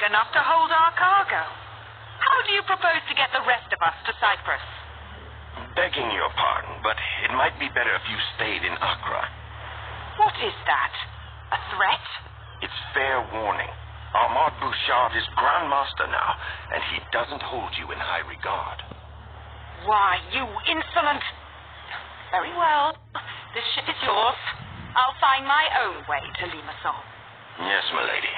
enough to hold our cargo. How do you propose to get the rest of us to Cyprus? Begging your pardon, but it might be better if you stayed in Accra. What is that? A threat? It's fair warning. Ahmad Bouchard is Grand Master now, and he doesn't hold you in high regard. Why, you insolent... Very well. This ship is yours. I'll find my own way to Limassol. Yes, milady.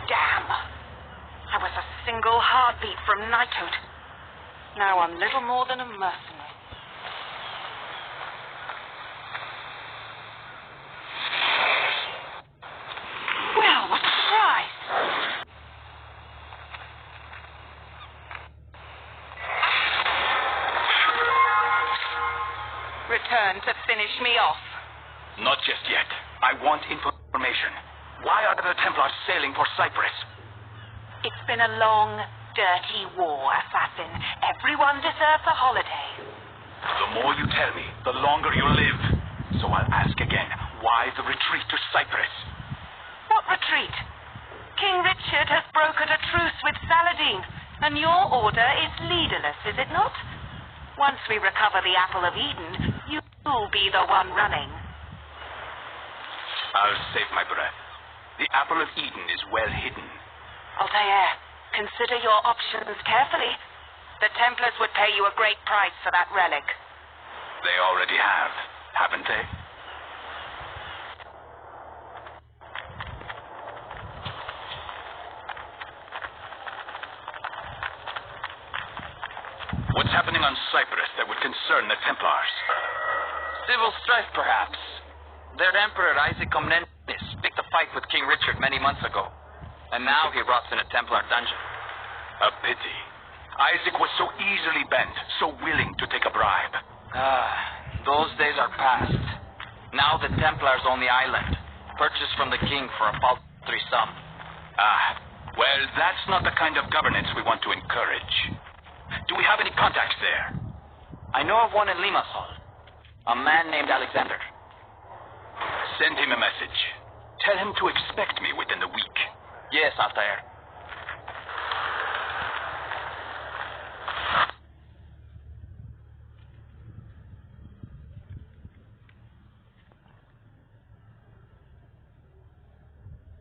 Damn. I was a single heartbeat from knighthood. Now I'm little more than a mercenary. Well, what a surprise! Return to finish me off. Not just yet. I want information. Why are the Templars sailing for Cyprus? It's been a long, dirty war, assassin. Everyone deserves a holiday. The more you tell me, the longer you live. So I'll ask again, why the retreat to Cyprus? What retreat? King Richard has brokered a truce with Saladin, and your order is leaderless, is it not? Once we recover the Apple of Eden, you'll be the one running. I'll save my breath. The Apple of Eden is well hidden. Altair, consider your options carefully. The Templars would pay you a great price for that relic. They already have, haven't they? What's happening on Cyprus that would concern the Templars? Civil strife, perhaps. Their Emperor, Isaac Comnenus, picked a fight with King Richard many months ago. And now he rots in a Templar dungeon. A pity. Isaac was so easily bent, so willing to take a bribe. Those days are past. Now the Templars own the island, purchased from the king for a paltry sum. Well, that's not the kind of governance we want to encourage. Do we have any contacts there? I know of one in Limassol. A man named Alexander. Send him a message. Tell him to expect me within the week. Yes, Altair.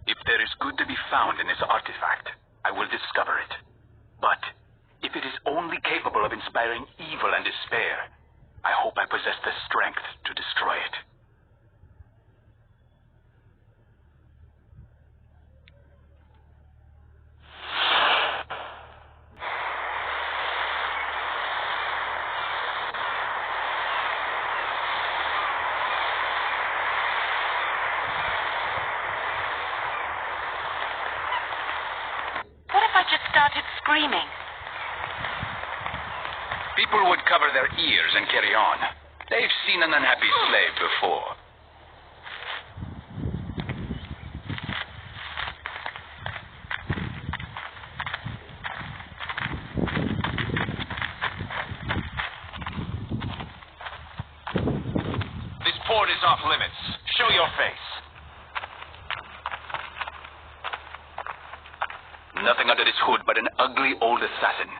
If there is good to be found in this artifact, I will discover it. But if it is only capable of inspiring evil and despair, I hope I possess the strength to destroy it. Started screaming. People would cover their ears and carry on. They've seen an unhappy slave before. This port is off limits. Show your face. Nothing under this hood but an ugly old assassin.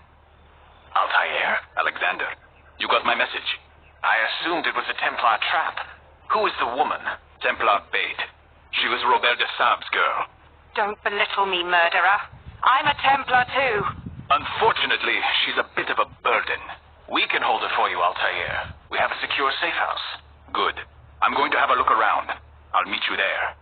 Altair, Alexander, you got my message. I assumed it was a Templar trap. Who is the woman? Templar bait. She was Robert de Sab's girl. Don't belittle me, murderer. I'm a Templar too. Unfortunately, she's a bit of a burden. We can hold her for you, Altair. We have a secure safe house. Good. I'm going to have a look around. I'll meet you there.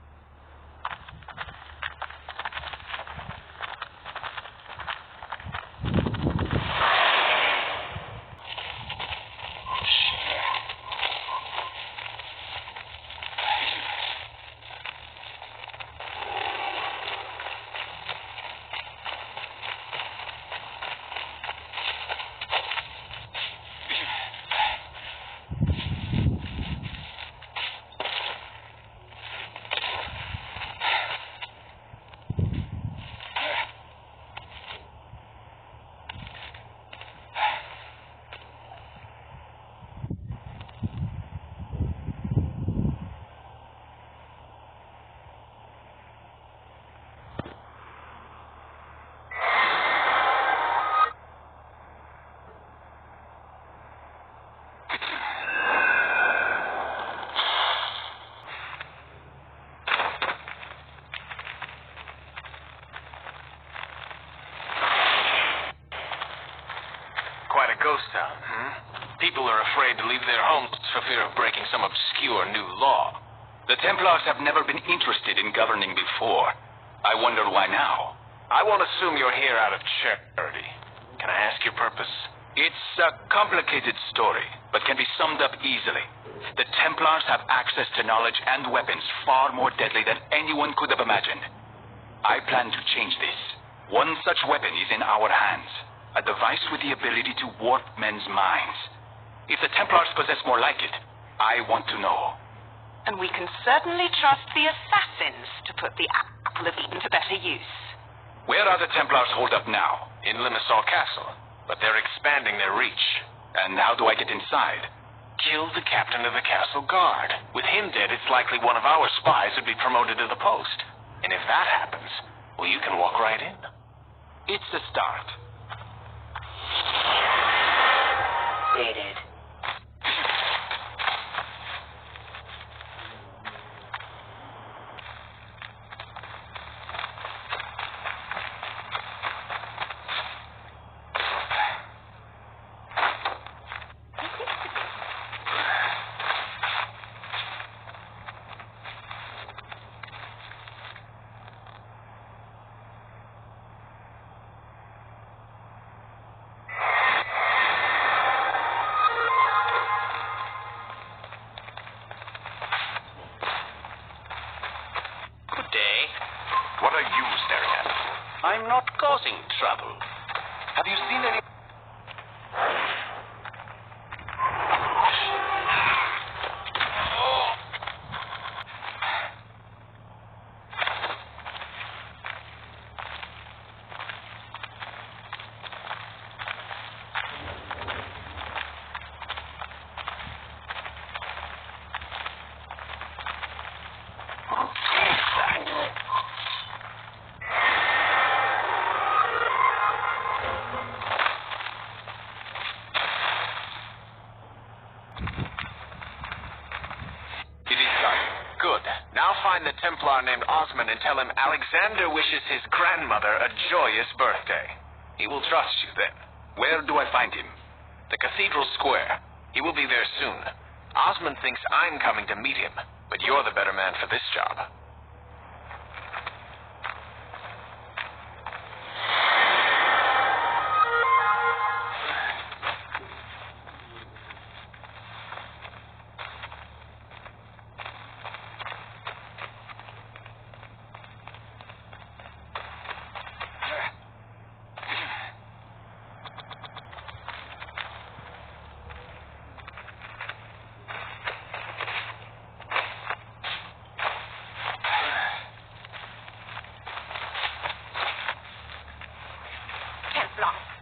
fear of breaking some obscure new law. The Templars have never been interested in governing before. I wonder why now. I won't assume you're here out of charity. Can I ask your purpose? It's a complicated story, but can be summed up easily. The Templars have access to knowledge and weapons far more deadly than anyone could have imagined. I plan to change this. One such weapon is in our hands. A device with the ability to warp men's minds. If the Templars possess more like it, I want to know. And we can certainly trust the assassins to put the Apple of Eden to better use. Where are the Templars holed up now? In Limassol Castle, but they're expanding their reach. And how do I get inside? Kill the captain of the castle guard. With him dead, it's likely one of our spies would be promoted to the post. And if that happens, well, you can walk right in. It's a start. Dated. What are you staring at? I'm not causing trouble. Have you seen any... Find the Templar named Osmond and tell him Alexander wishes his grandmother a joyous birthday. He will trust you then. Where do I find him? The Cathedral Square. He will be there soon. Osmond thinks I'm coming to meet him, but you're the better man for this job.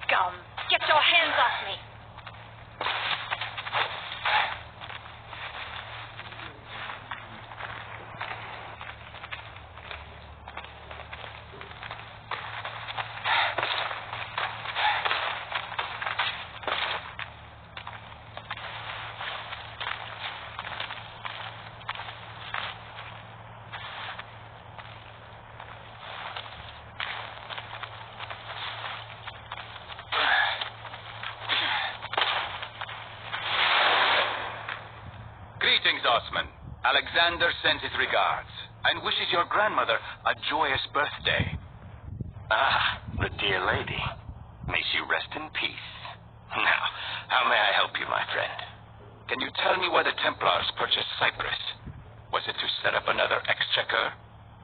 Scum! Get your hands off me! Greetings, Osman. Alexander sends his regards and wishes your grandmother a joyous birthday. Ah, the dear lady. May she rest in peace. Now, how may I help you, my friend? Can you tell me why the Templars purchased Cyprus? Was it to set up another exchequer?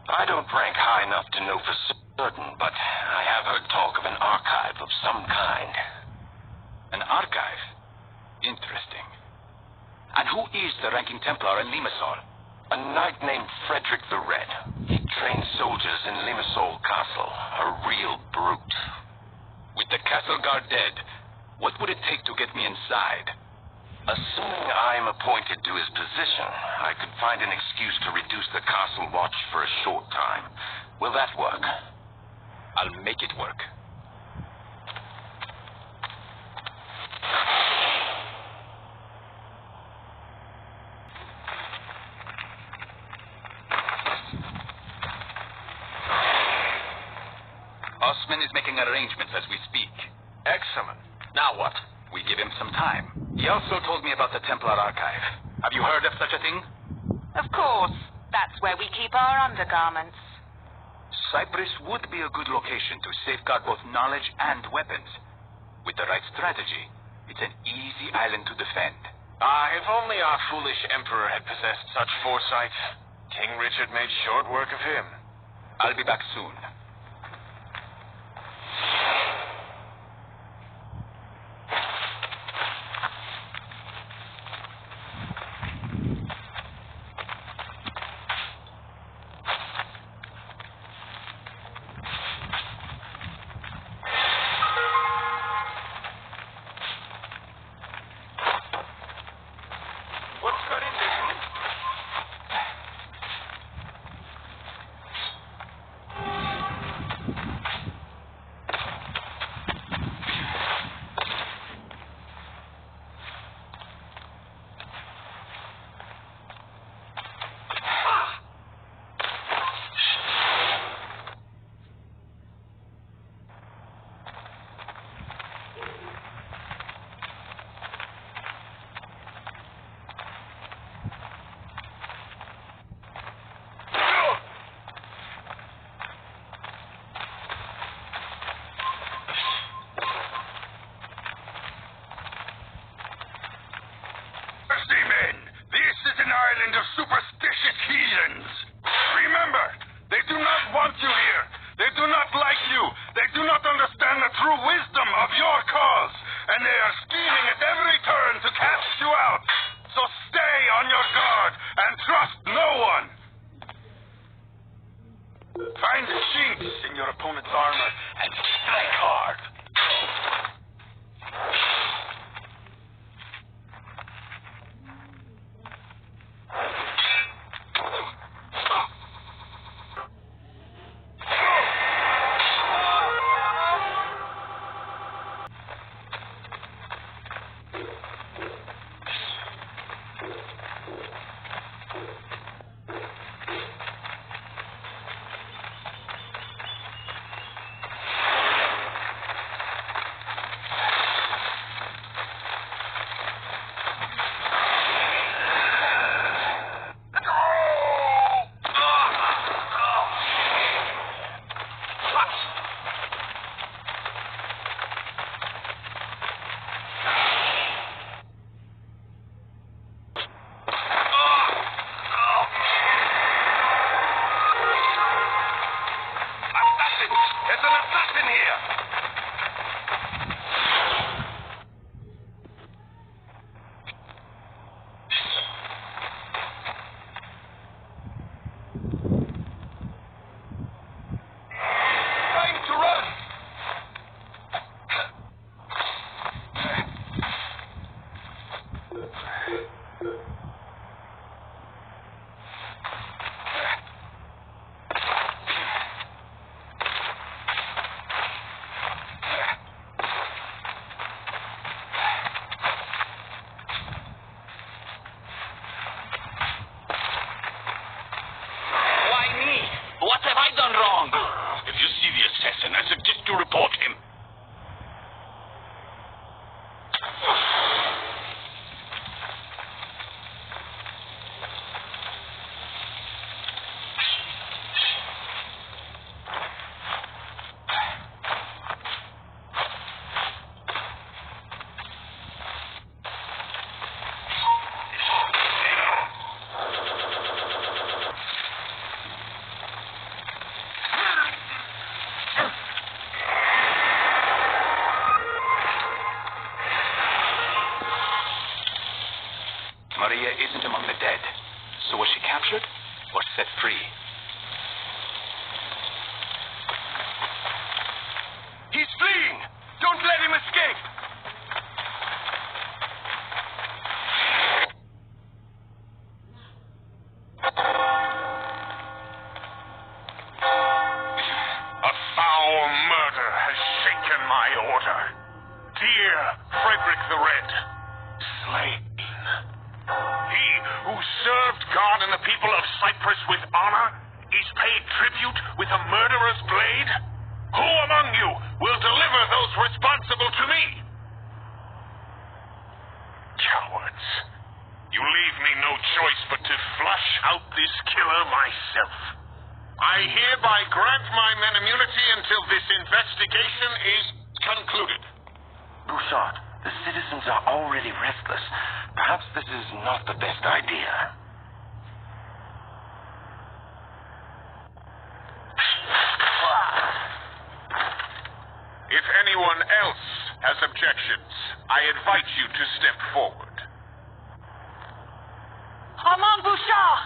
I don't rank high enough to know for certain, but I have heard talk of an archive of some kind. An archive? Interesting. And who is the ranking Templar in Limassol? A knight named Frederick the Red. He trained soldiers in Limassol Castle. A real brute. With the castle guard dead, what would it take to get me inside? Assuming I'm appointed to his position, I could find an excuse to reduce the castle watch for a short time. Will that work? I'll make it work. Osman is making arrangements as we speak. Excellent. Now what? We give him some time. He also told me about the Templar archive. Have you heard of such a thing? Of course. That's where we keep our undergarments. Cyprus would be a good location to safeguard both knowledge and weapons. With the right strategy, it's an easy island to defend. Ah, if only our foolish emperor had possessed such foresight. King Richard made short work of him. I'll be back soon. Maria isn't among the dead. So was she captured or set free? He's fleeing! Don't let him escape! A foul murder has shaken my order. Dear Frederick the Red, slain. He who served God and the people of Cyprus with honor is paid tribute with a murderer's blade? Who among you will deliver those responsible to me? Cowards. You leave me no choice but to flush out this killer myself. I hereby grant my men immunity until this investigation is concluded. Bouchard, the citizens are already restless. Perhaps this is not the best idea. If anyone else has objections, I invite you to step forward. Armand Bouchard!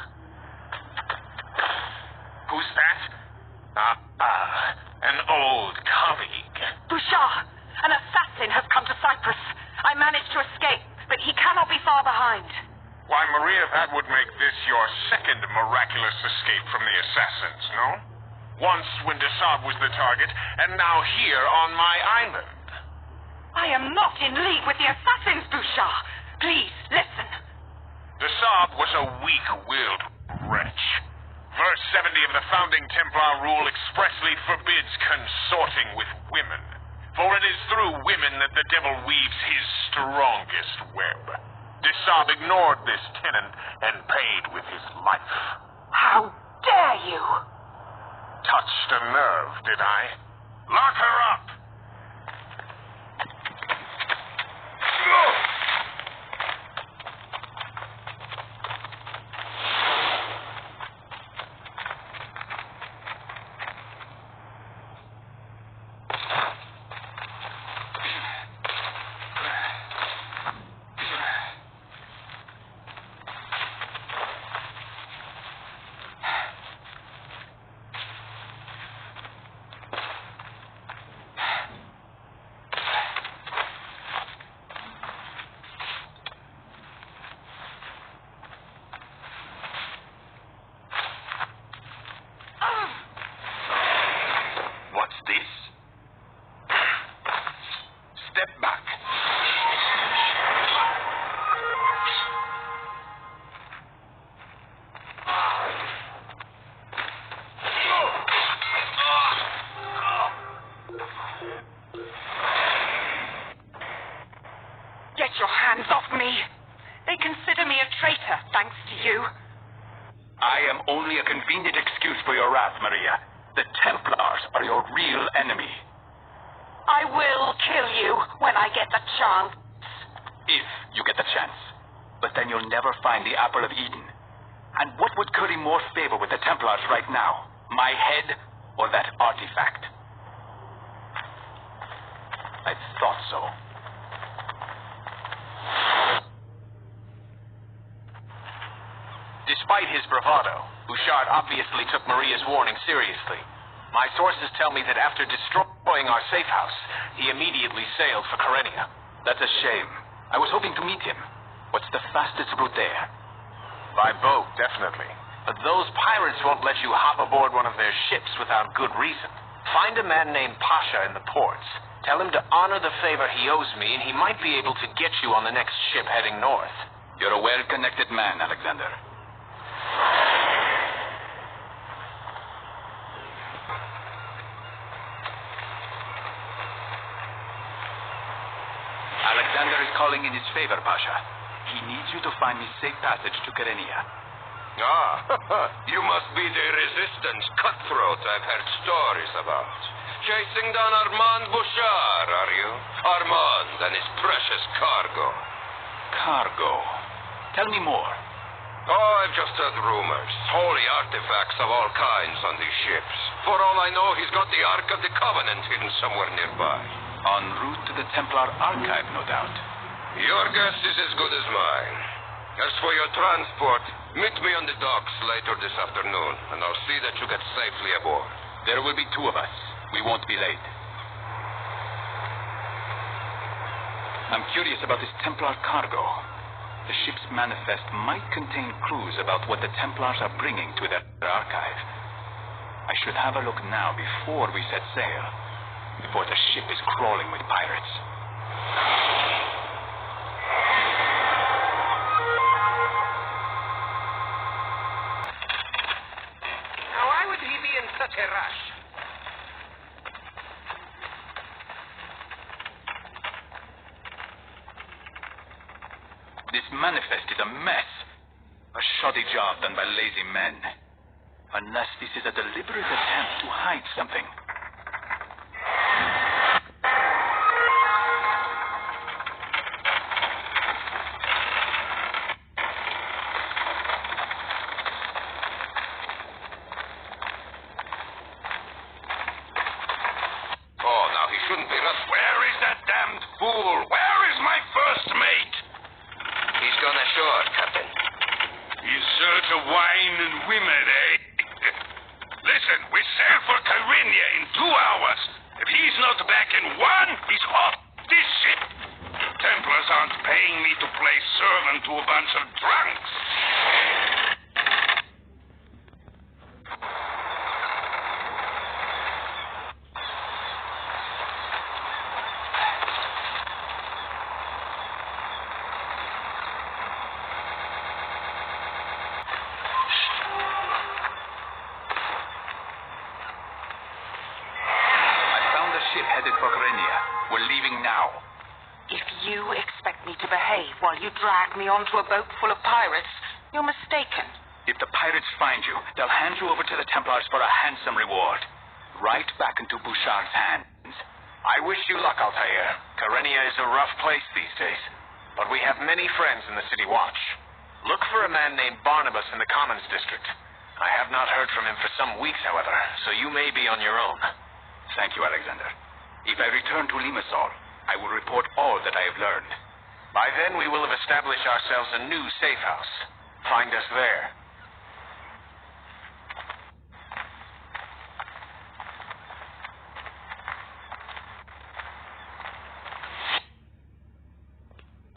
Who's that? An old colleague. Bouchard! An assassin has come to Cyprus. I managed to escape, but he cannot be far behind. Why, Maria, that would make this your second miraculous escape from the assassins, no? Once when Desab was the target, and now here on my island. I am not in league with the assassins, Bouchard. Please, listen. Desab was a weak-willed wretch. Verse 70 of the founding Templar rule expressly forbids consorting with women. For it is through women that the devil weaves his strongest web. Desab ignored this tenet and paid with his life. How dare you! Touched a nerve, did I? Lock her up! Get your hands off me. They consider me a traitor, thanks to you. I am only a convenient excuse for your wrath, Maria. The Templars are your real enemy. I will kill you when I get the chance. If you get the chance. But then you'll never find the Apple of Eden. And what would curry more favor with the Templars right now? My head or that artifact? I thought so. Despite his bravado, Bouchard obviously took Maria's warning seriously. My sources tell me that after destroying our safe house, he immediately sailed for Kyrenia. That's a shame. I was hoping to meet him. What's the fastest route there? By boat, definitely. But those pirates won't let you hop aboard one of their ships without good reason. Find a man named Pasha in the ports. Tell him to honor the favor he owes me, and he might be able to get you on the next ship heading north. You're a well-connected man, Alexander. Alexander is calling in his favor, Pasha. He needs you to find me safe passage to Kyrenia. You must be the resistance cutthroat I've heard stories about. Chasing down Armand Bouchard, are you? Armand and his precious cargo. Cargo. Tell me more. Oh, I've just heard rumors. Holy artifacts of all kinds on these ships. For all I know, he's got the Ark of the Covenant hidden somewhere nearby. En route to the Templar Archive, no doubt. Your guess is as good as mine. As for your transport, meet me on the docks later this afternoon, and I'll see that you get safely aboard. There will be two of us. We won't be late. I'm curious about this Templar cargo. The ship's manifest might contain clues about what the Templars are bringing to their archive. I should have a look now before we set sail, before the ship is crawling with pirates. Now, why would he be in such a rush? This manifest is a mess. A shoddy job done by lazy men. Unless this is a deliberate attempt to hide something. Oh, now he shouldn't be rushed. Where is that damned fool? Where is my first mate? He's gone ashore, Captain. In search of wine and women, eh? Listen, we sail for Carinia in 2 hours. If he's not back in 1, he's off this ship. Templars aren't paying me to play servant to a bunch of drunks. Ship headed for Grenia. We're leaving now. If you expect me to behave while you drag me onto a boat full of pirates, you're mistaken. If the pirates find you, they'll hand you over to the Templars for a handsome reward. Right back into Bouchard's hands. I wish you luck, Altair. Karenia is a rough place these days. But we have many friends in the City Watch. Look for a man named Barnabas in the Commons District. I have not heard from him for some weeks, however, so you may be on your own. Thank you, Alexander. If I return to Limassol, I will report all that I have learned. By then, we will have established ourselves a new safe house. Find us there.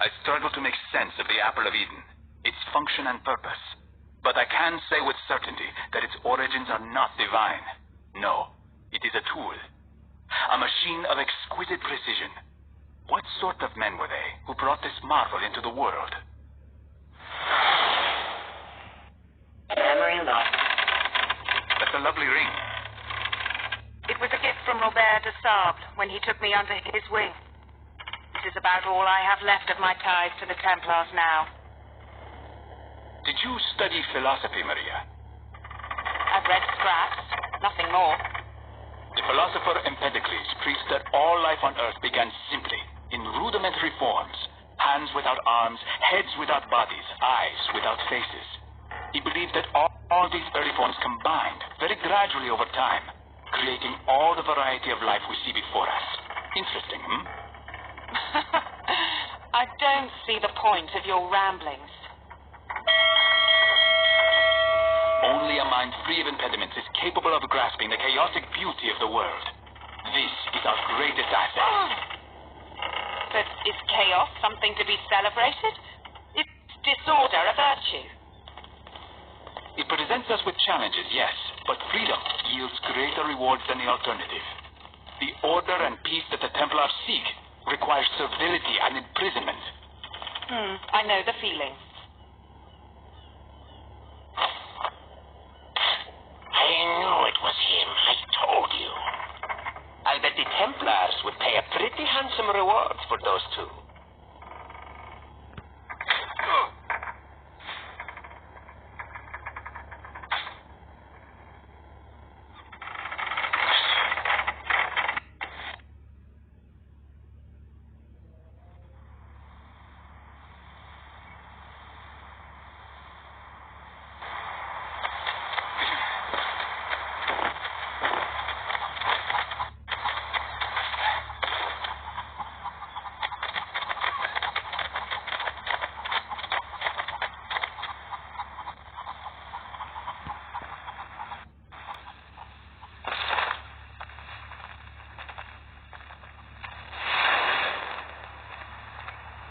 I struggle to make sense of the Apple of Eden, its function and purpose. But I can say with certainty that its origins are not divine. No, it is a tool. A machine of exquisite precision. What sort of men were they who brought this marvel into the world? Memory lost. That's a lovely ring. It was a gift from Robert de Sable when he took me under his wing. It is about all I have left of my ties to the Templars now. Did you study philosophy, Maria? I've read scraps, nothing more. The philosopher Empedocles preached that all life on Earth began simply, in rudimentary forms. Hands without arms, heads without bodies, eyes without faces. He believed that all these early forms combined, very gradually over time, creating all the variety of life we see before us. Interesting, hmm? I don't see the point of your ramblings. Only a mind free of impediments is capable of grasping the chaotic beauty of the world. This is our greatest asset. But is chaos something to be celebrated? Is disorder a virtue? It presents us with challenges, yes, but freedom yields greater rewards than the alternative. The order and peace that the Templars seek requires servility and imprisonment. I know the feeling. I knew it was him. I told you. I bet the Templars would pay a pretty handsome reward for those two.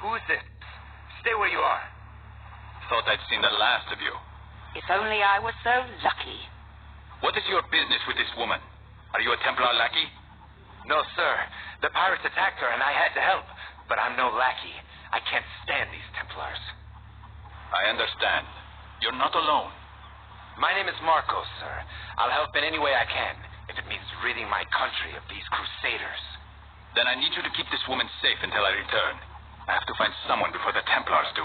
Who is this? Stay where you are. Thought I'd seen the last of you. If only I were so lucky. What is your business with this woman? Are you a Templar lackey? No, sir. The pirates attacked her and I had to help. But I'm no lackey. I can't stand these Templars. I understand. You're not alone. My name is Marcos, sir. I'll help in any way I can, if it means ridding my country of these crusaders. Then I need you to keep this woman safe until I return. I have to find someone before the Templars do.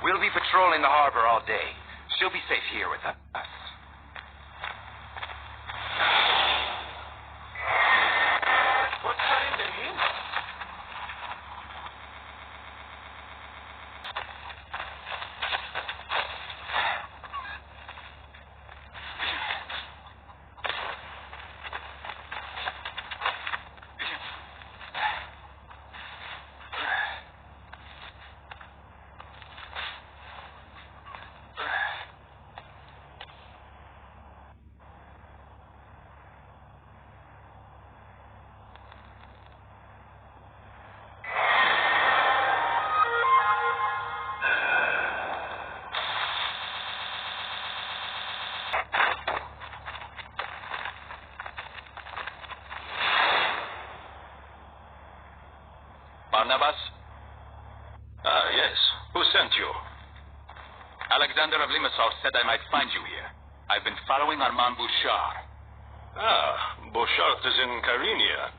We'll be patrolling the harbor all day. She'll be safe here with us. What kind of him? Barnabas? Yes. Who sent you? Alexander of Limassol said I might find you here. I've been following Armand Bouchard. Bouchard is in Carenia.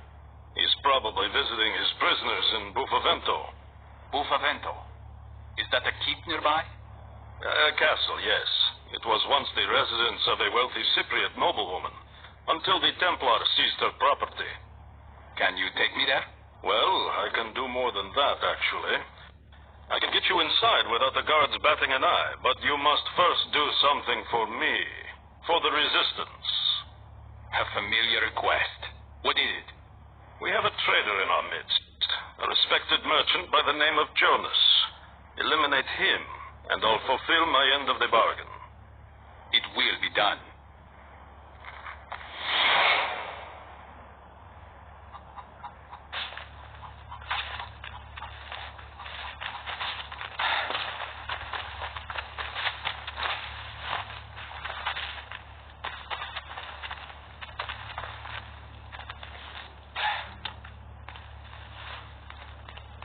He's probably visiting his prisoners in Buffavento. Buffavento? Is that a keep nearby? A castle, yes. It was once the residence of a wealthy Cypriot noblewoman, until the Templars seized her property. Can you take me there? Well, I can do more than that, actually. I can get you inside without the guards batting an eye, but you must first do something for me, for the Resistance. A familiar request. What is it? We have a trader in our midst, a respected merchant by the name of Jonas. Eliminate him, and I'll fulfill my end of the bargain. It will be done.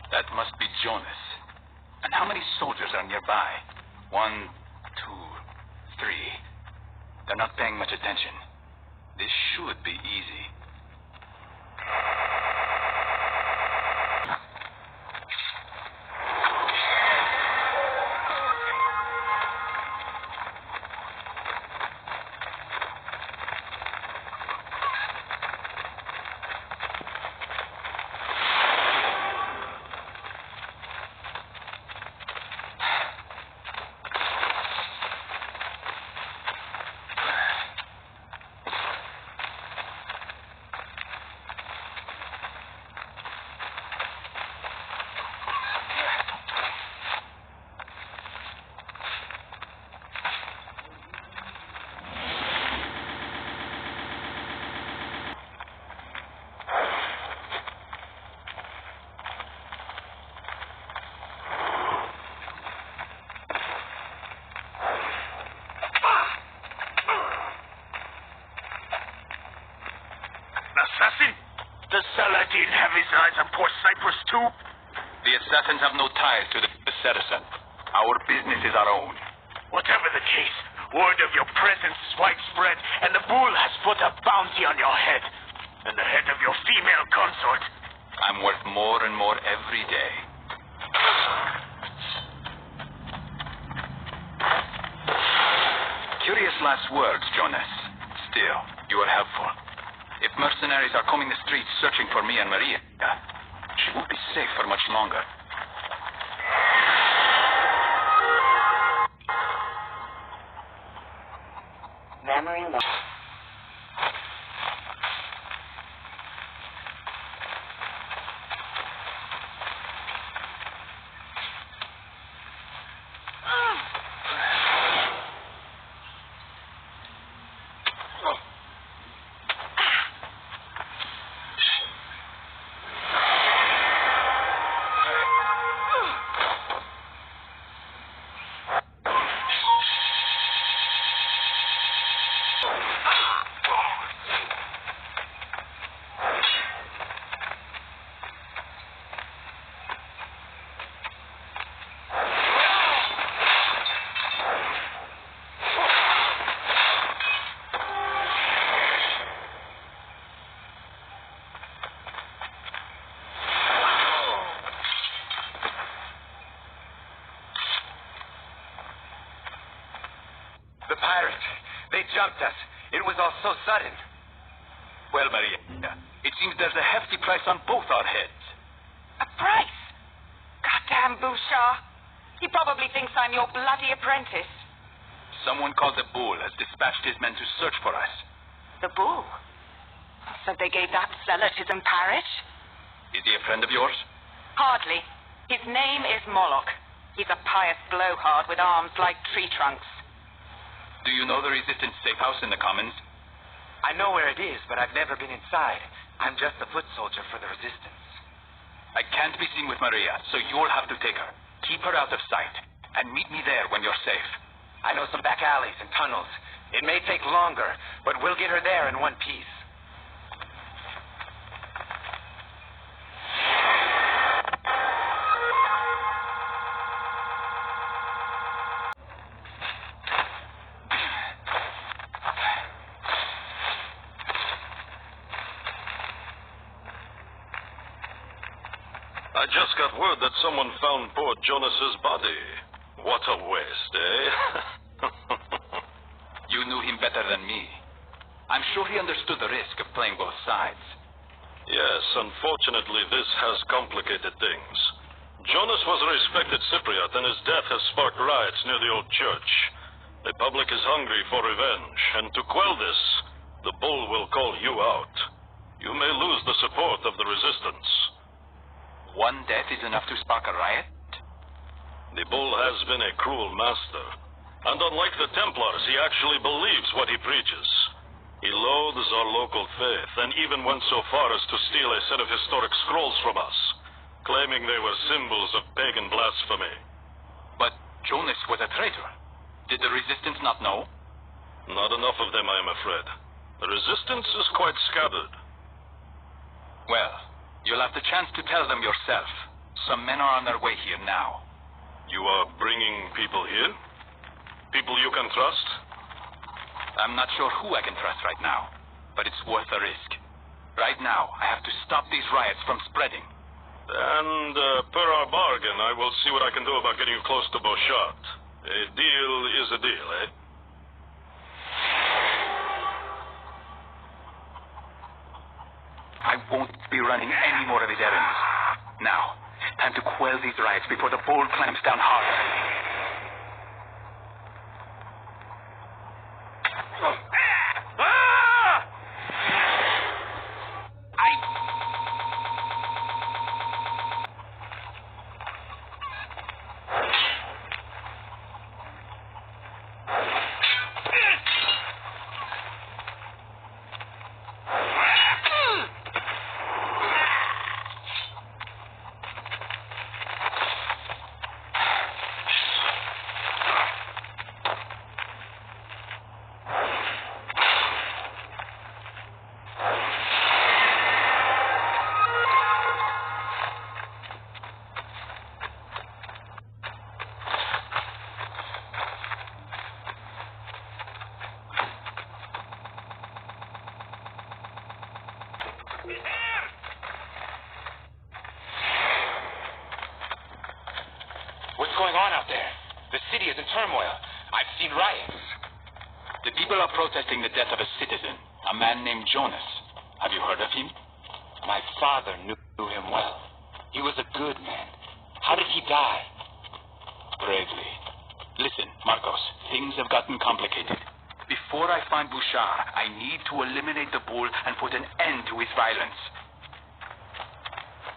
That must be Jonas. And how many soldiers are nearby? 1, 2, 3. They're not paying much attention. This should be easy. Assassin? Does Saladin have his eyes on Port Cyprus too? The assassins have no ties to the citizen. Our business is our own. Whatever the case, word of your presence is widespread, and the bull has put a bounty on your head, and the head of your female consort. I'm worth more and more every day. Curious last words, Jonas. Still, you are helpful. If mercenaries are combing the streets searching for me and Maria, she won't be safe for much longer. Memory lost. the pirates. They jumped us. It was all so sudden. Well, Maria, it seems there's a hefty price on both our heads. A price? Goddamn Bouchard. He probably thinks I'm your bloody apprentice. Someone called the Bull has dispatched his men to search for us. The Bull? So they gave that zealot his own parish? Is he a friend of yours? Hardly. His name is Moloch. He's a pious blowhard with arms like tree trunks. Do you know the Resistance safe house in the Commons? I know where it is, but I've never been inside. I'm just a foot soldier for the Resistance. I can't be seen with Maria, so you'll have to take her. Keep her out of sight, and meet me there when you're safe. I know some back alleys and tunnels. It may take longer, but we'll get her there in one piece. I just got word that someone found poor Jonas's body. What a waste, eh? You knew him better than me. I'm sure he understood the risk of playing both sides. Yes, unfortunately, this has complicated things. Jonas was a respected Cypriot, and his death has sparked riots near the old church. The public is hungry for revenge, and to quell this, the Bull will call you out. You may lose the support of the Resistance. One death is enough to spark a riot? The Bull has been a cruel master, and unlike the Templars, he actually believes what he preaches. He loathes our local faith, and even went so far as to steal a set of historic scrolls from us, claiming they were symbols of pagan blasphemy. But Jonas was a traitor. Did the Resistance not know? Not enough of them, I am afraid. The Resistance is quite scattered. Well, you'll have the chance to tell them yourself. Some men are on their way here now. You are bringing people here? People you can trust? I'm not sure who I can trust right now, but it's worth the risk. Right now, I have to stop these riots from spreading. And, per our bargain, I will see what I can do about getting you close to Beauchamp. A deal is a deal, eh? I won't be running any more of his errands. Now, time to quell these riots before the Bull clamps down harder. What's going on out there? The city is in turmoil. I've seen riots. The people are protesting the death of a citizen, a man named Jonas. Have you heard of him? My father knew him well. He was a good man. How did he die? Bravely. Listen, Marcos, things have gotten complicated. Before I find Bouchard, I need to eliminate the Bull and put an end to his violence.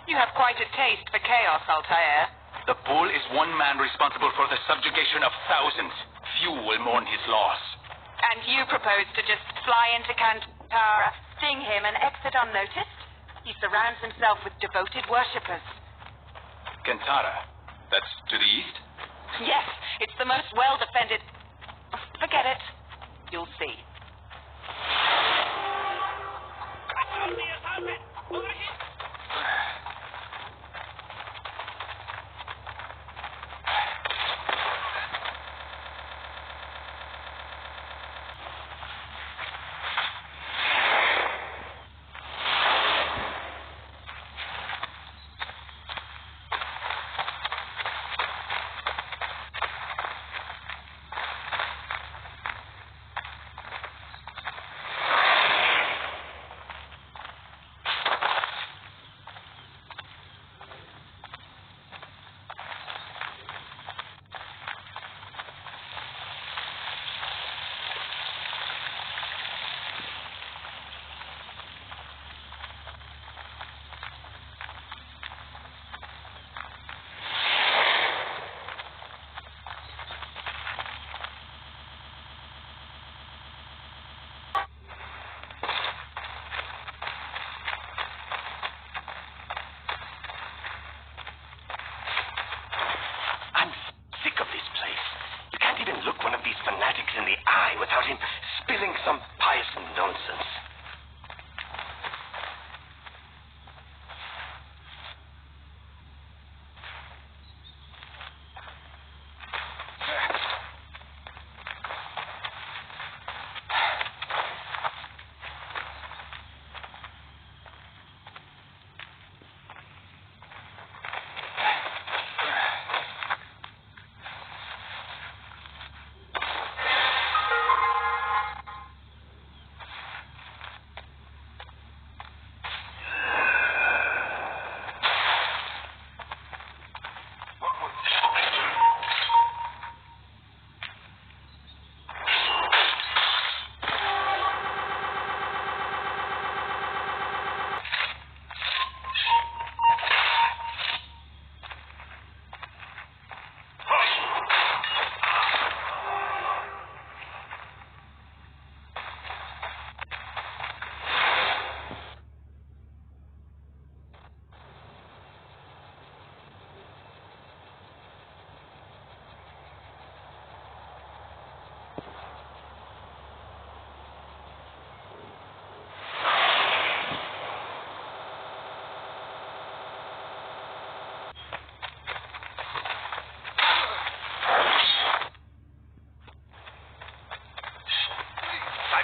You have quite a taste for chaos, Altair. The Bull is one man responsible for the subjugation of thousands. Few will mourn his loss. And you propose to just fly into Kantara, sting him, and exit unnoticed? He surrounds himself with devoted worshippers. Kantara? That's to the east? Yes, it's the most well-defended... Forget it. You'll see.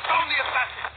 Found the assassin!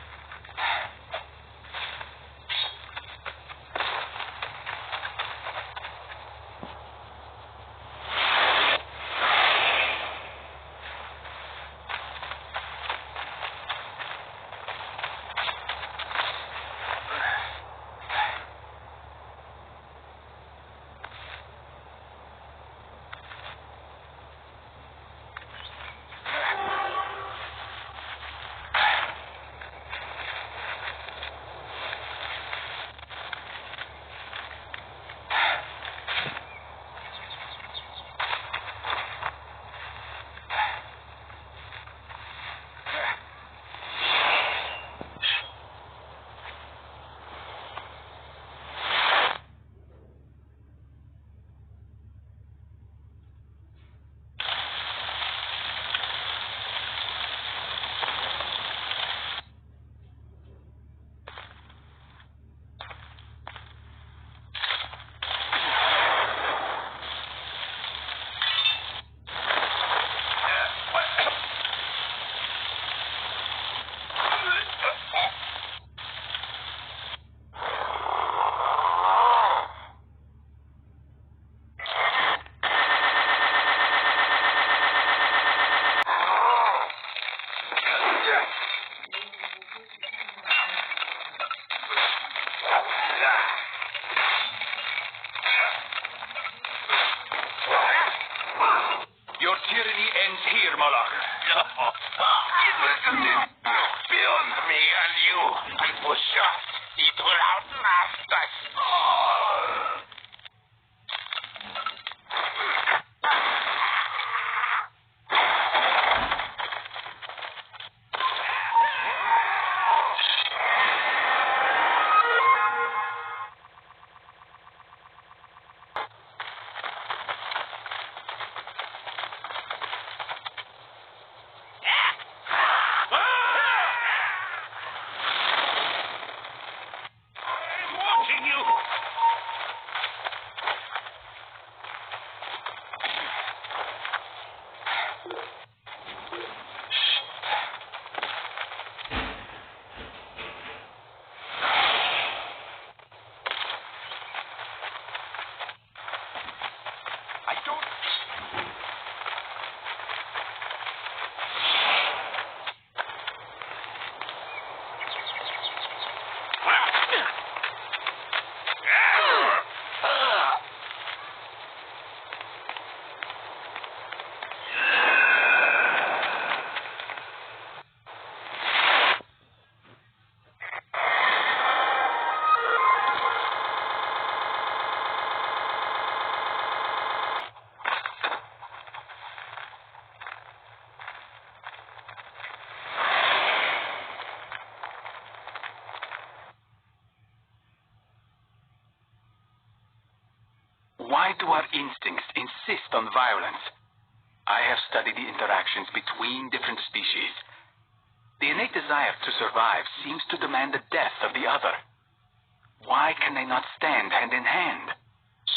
Your tyranny ends here, Malak. It will continue beyond me and you. And for sure, it will outlast us all. Why do our instincts insist on violence? I have studied the interactions between different species. The innate desire to survive seems to demand the death of the other. Why can they not stand hand in hand?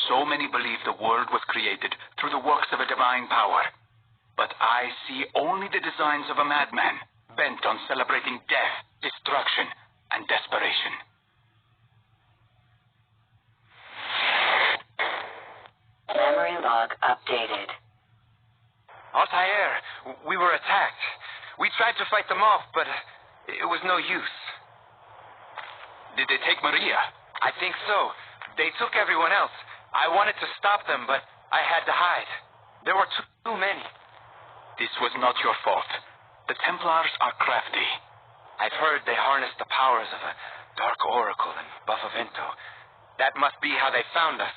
So many believe the world was created through the works of a divine power. But I see only the designs of a madman, bent on celebrating death, destruction, and desperation. Memory log updated. Altair, we were attacked. We tried to fight them off, but it was no use. Did they take Maria? I think so. They took everyone else. I wanted to stop them, but I had to hide. There were too many. This was not your fault. The Templars are crafty. I've heard they harnessed the powers of a dark oracle in Buffavento. That must be how they found us.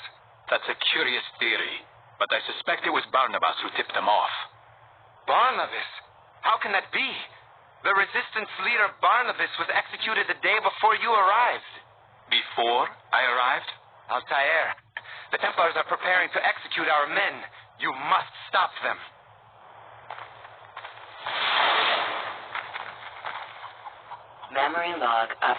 That's a curious theory, but I suspect it was Barnabas who tipped them off. Barnabas? How can that be? The resistance leader Barnabas was executed the day before you arrived. Before I arrived? Altair, the Templars are preparing to execute our men. You must stop them. Memory log up.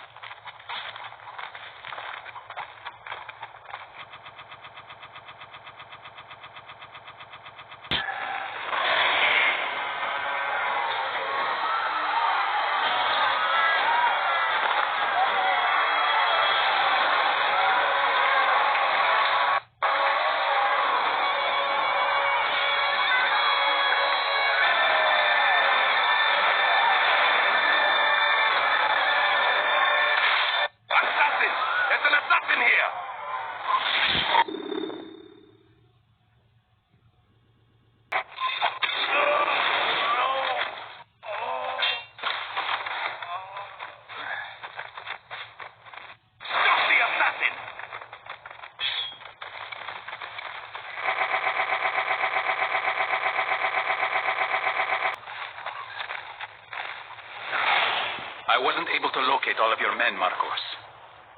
I wasn't able to locate all of your men, Marcos.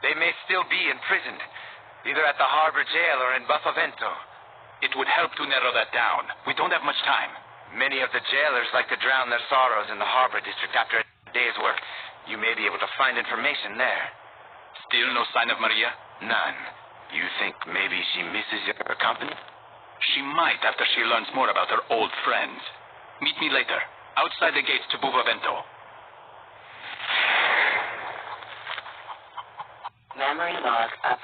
They may still be imprisoned, either at the harbor jail or in Buffavento. It would help to narrow that down. We don't have much time. Many of the jailers like to drown their sorrows in the harbor district after a day's work. You may be able to find information there. Still no sign of Maria? None. You think maybe she misses your company? She might after she learns more about her old friends. Meet me later, outside the gates to Buvavento. Memory log up.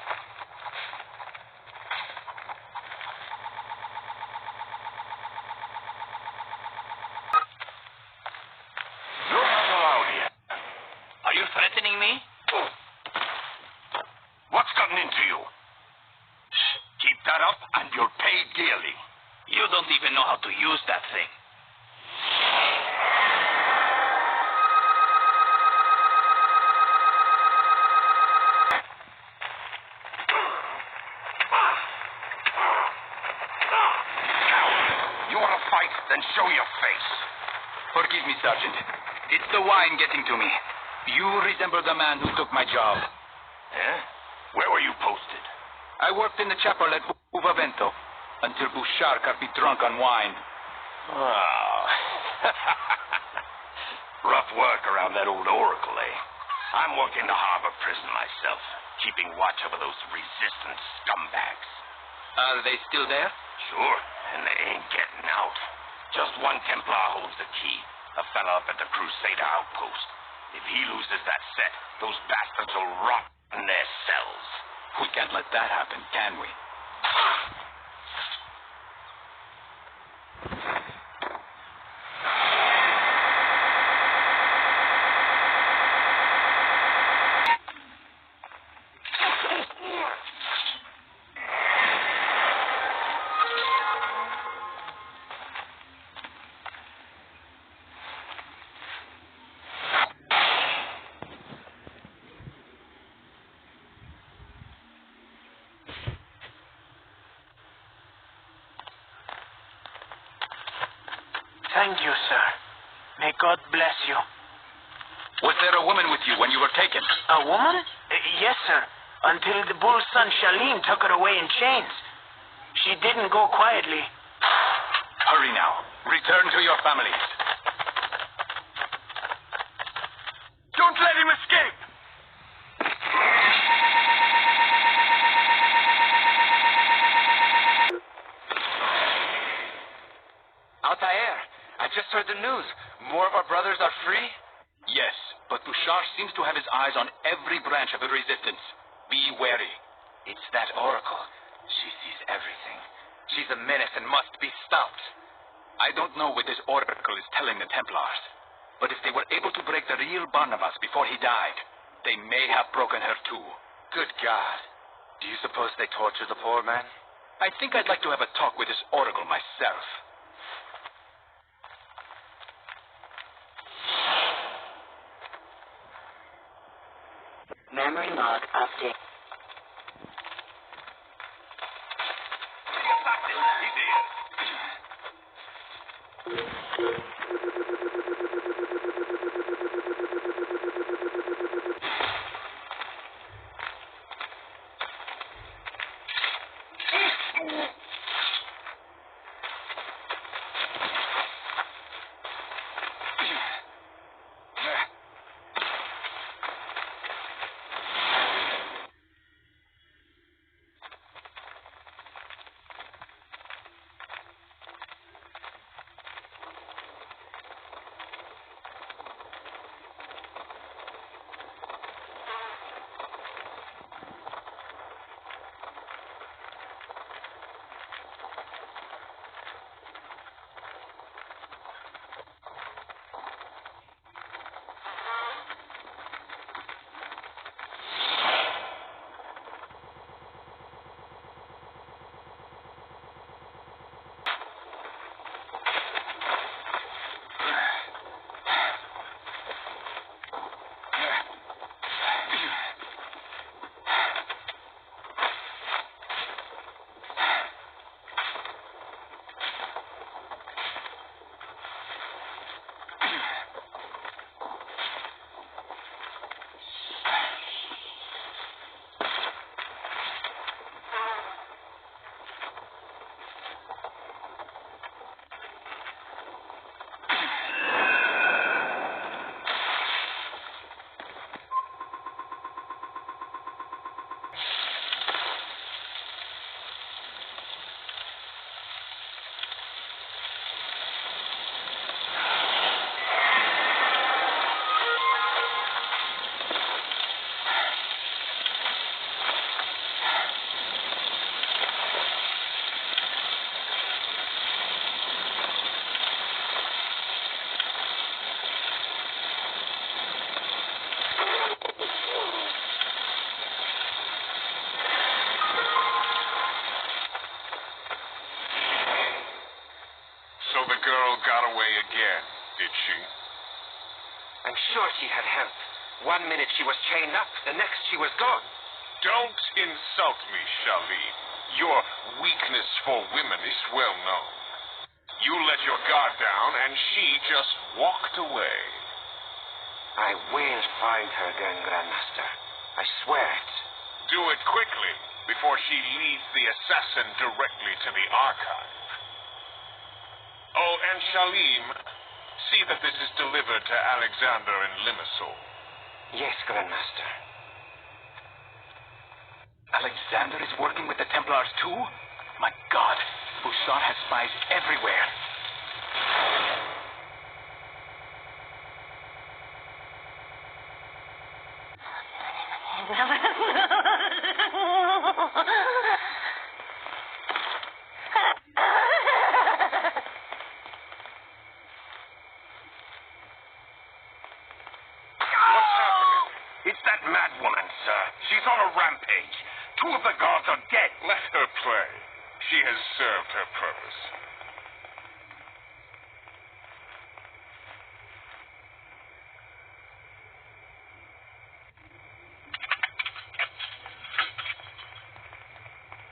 You're not allowed here. Are you threatening me? What's gotten into you? Shh, keep that up and you'll pay dearly. You don't even know how to use that thing. You want to fight? Then show your face. Forgive me, Sergeant. It's the wine getting to me. You resemble the man who took my job. Eh? Where were you posted? I worked in the chapel at Buvavento until Bouchard got me drunk on wine. Oh. Rough work around that old oracle, eh? I'm working the harbor prison myself, keeping watch over those resistance scumbags. Are they still there? Sure, and they ain't getting out. Just one Templar holds the key, a fella up at the Crusader outpost. If he loses that set, those bastards will rot in their cells. We can't let that happen, can we? Thank you, sir. May God bless you. Was there a woman with you when you were taken? A woman? Yes, sir. Until the bull's son Shalim took her away in chains. She didn't go quietly. Hurry now. Return to your families. Don't let him escape! Altair, I just heard the news. More of our brothers are free? Yes, but Bouchard seems to have his eyes on every branch of the resistance. Be wary. It's that oracle. She sees everything. She's a menace and must be stopped. I don't know what this oracle is telling the Templars, but if they were able to break the real Barnabas before he died, they may have broken her too. Good God. Do you suppose they torture the poor man? I think I'd like to have a talk with this oracle myself. Memory log update. I'm sure she had help. 1 minute she was chained up, the next she was gone. Don't insult me, Shalim. Your weakness for women is well known. You let your guard down, and she just walked away. I will find her again, Grandmaster. I swear it. Do it quickly, before she leads the assassin directly to the archive. Oh, and Shalim, see that this is delivered to Alexander in Limassol. Yes, Grandmaster. Alexander is working with the Templars too? My God, Bouchard has spies everywhere. What's happening? It's that mad woman, sir. She's on a rampage. 2 of the guards are dead. Let her play. She has served her purpose.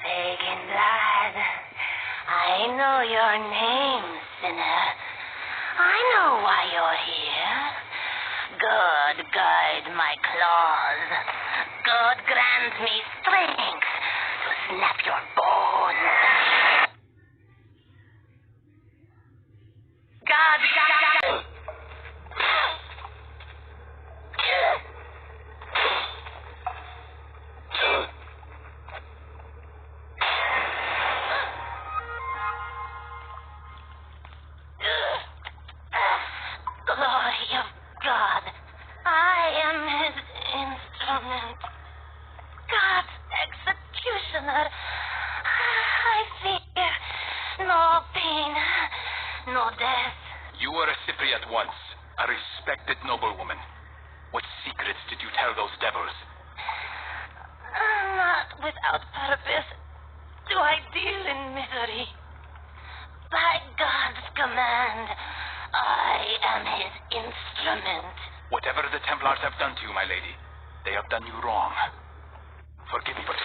Pagan blood, I know your name, sinner. I know why you're here. God guide my claws. God grant me strength to snap your bones. God, glory of God, I am his instrument. God's executioner. I fear no pain, no death. You were a Cypriot once, a respected noblewoman. What secrets did you tell those devils? Not without purpose do I deal in misery. By God's command, I am his instrument. Whatever the Templars have done to you, my lady, they have done you wrong. Forgive me for this.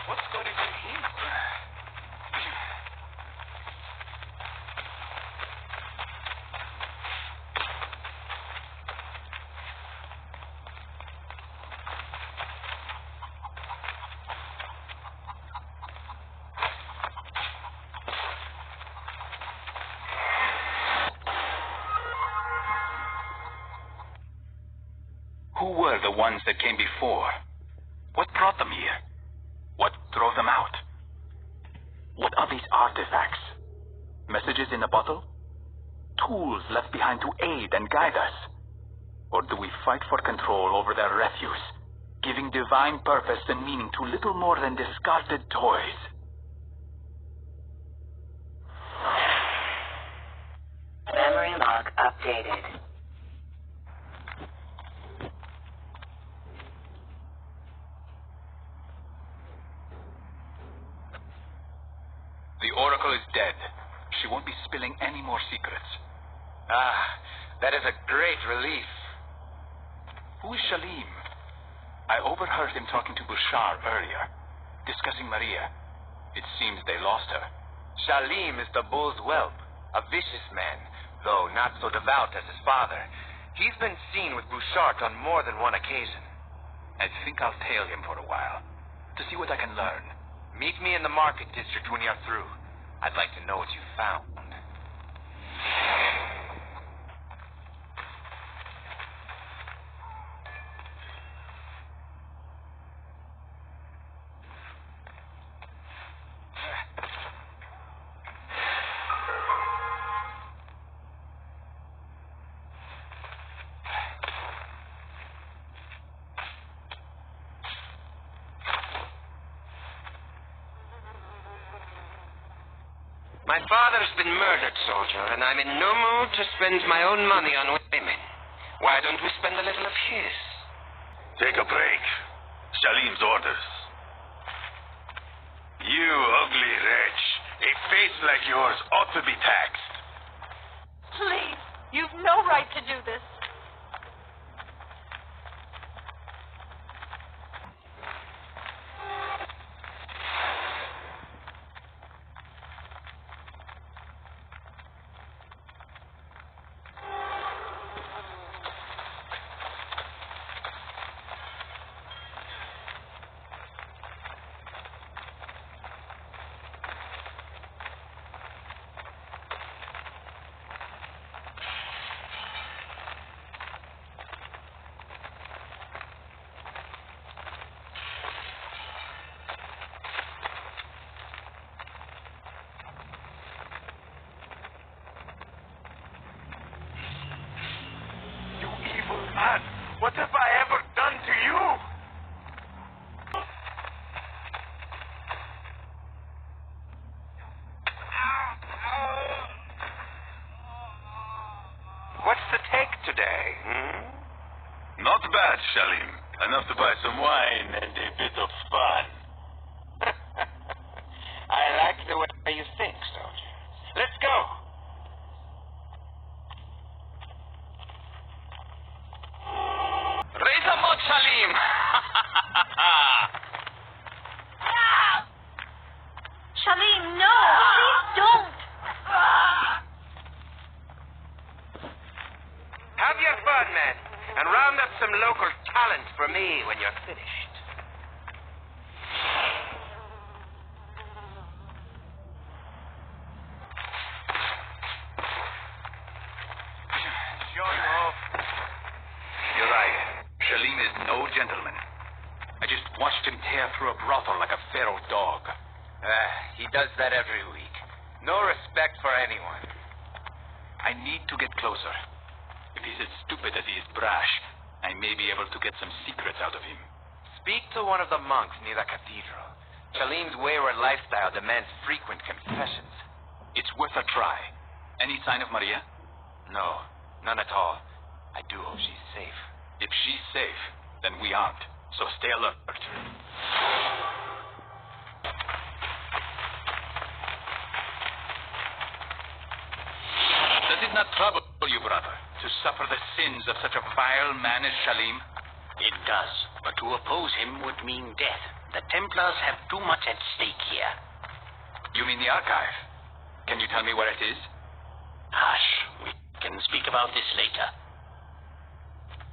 What's going on here? Who were the ones that came before? What brought them here? What drove them out? What are these artifacts? Messages in a bottle? Tools left behind to aid and guide us? Or do we fight for control over their refuse, giving divine purpose and meaning to little more than discarded toys? Memory log updated. The Oracle is dead. She won't be spilling any more secrets. Ah, that is a great relief. Who is Shalim? I overheard him talking to Bouchard earlier, discussing Maria. It seems they lost her. Shalim is the bull's whelp, a vicious man, though not so devout as his father. He's been seen with Bouchard on more than one occasion. I think I'll tail him for a while, to see what I can learn. Meet me in the market district when you're through. I'd like to know what you found. My father's been murdered, soldier, and I'm in no mood to spend my own money on women. Why don't we spend a little of his? Take a break. Shalim's orders. You ugly wretch. A face like yours ought to be taxed. Please, you've no right to do this. Man, what have I ever done to you? What's the take today, Not bad, Shalim. Enough to buy some wine and a bit of fun. I like the way you think, soldier. Let's go. Raise a mud, Shalim! Shalim, no! Please don't! Have your fun, men, and round up some local talent for me when you're finished. Show you off. You're right. Shalim is no gentleman. I just watched him tear through a brothel like a feral dog. He does that every week. No respect for anyone. I need to get closer. If he's as stupid as he is brash, I may be able to get some secrets out of him. Speak to one of the monks near the cathedral. Shalim's wayward lifestyle demands frequent confessions. It's worth a try. Any sign of Maria? No, none at all. I do hope she's safe. If she's safe, then we aren't. So stay alert. Does it not trouble you, brother, to suffer the sins of such a vile man as Shalim? It does, but to oppose him would mean death. The Templars have too much at stake here. You mean the archive? Can you tell me where it is? Hush, we can speak about this later.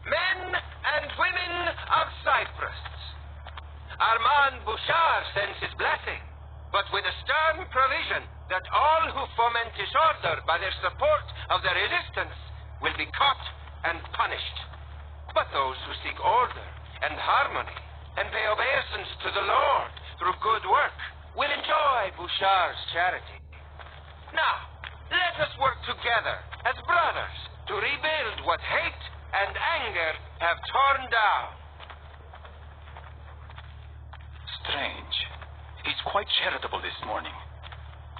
Men and women of Cyprus, Armand Bouchard sends his blessing, but with a stern provision that all who foment disorder by their support of the resistance will be caught and punished. But those who seek order and harmony and pay obeisance to the Lord through good work will enjoy Bouchard's charity. Now, let us work together as brothers to rebuild what hate and anger have torn down. Strange. He's quite charitable this morning.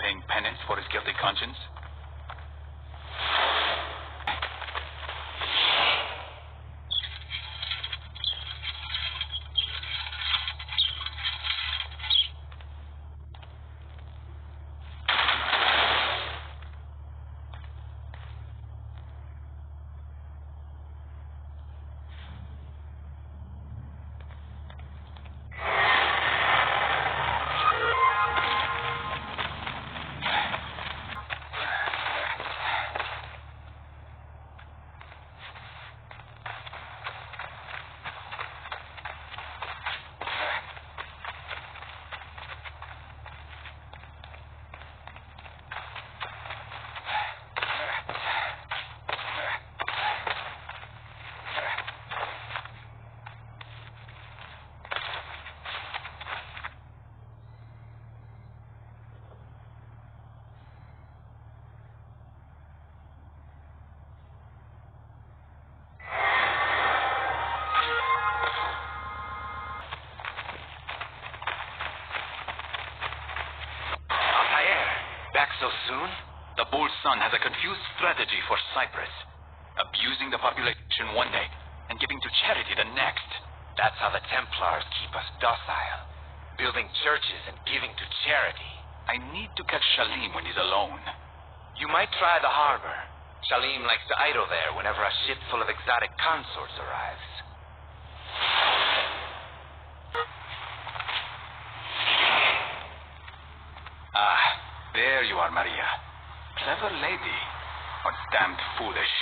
Paying penance for his guilty conscience. soon? The Bull's son has a confused strategy for Cyprus. Abusing the population one day and giving to charity the next. That's how the Templars keep us docile. Building churches and giving to charity. I need to catch Shalim when he's alone. You might try the harbor. Shalim likes to idle there whenever a ship full of exotic consorts arrives. Ah, there you are, Maria. Clever lady, but damned foolish.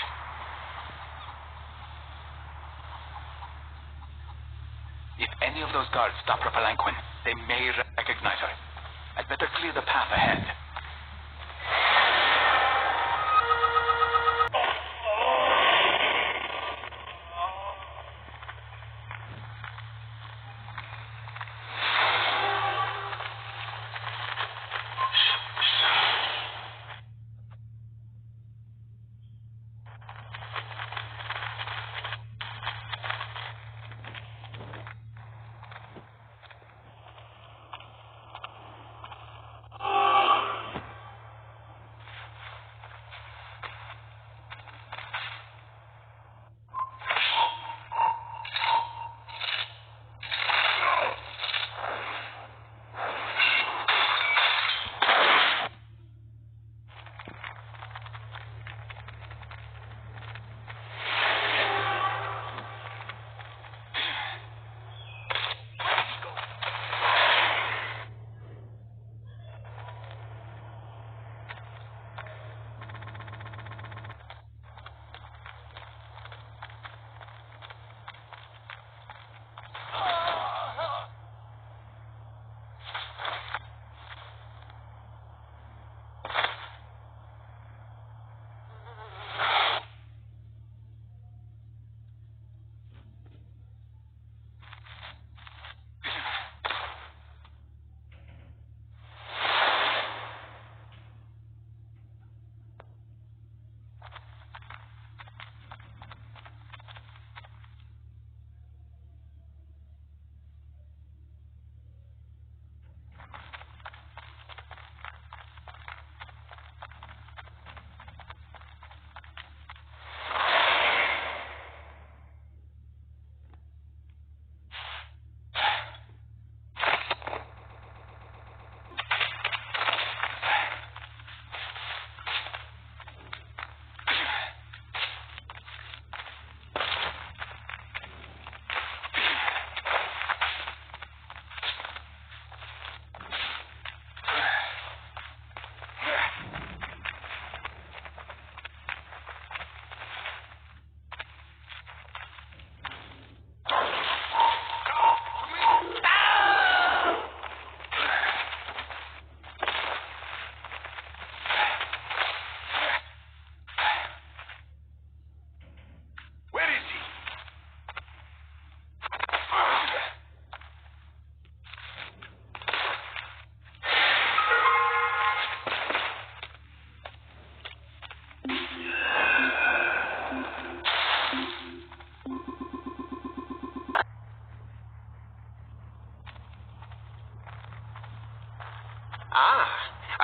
If any of those guards stop her palanquin, they may recognize her. I'd better clear the path ahead.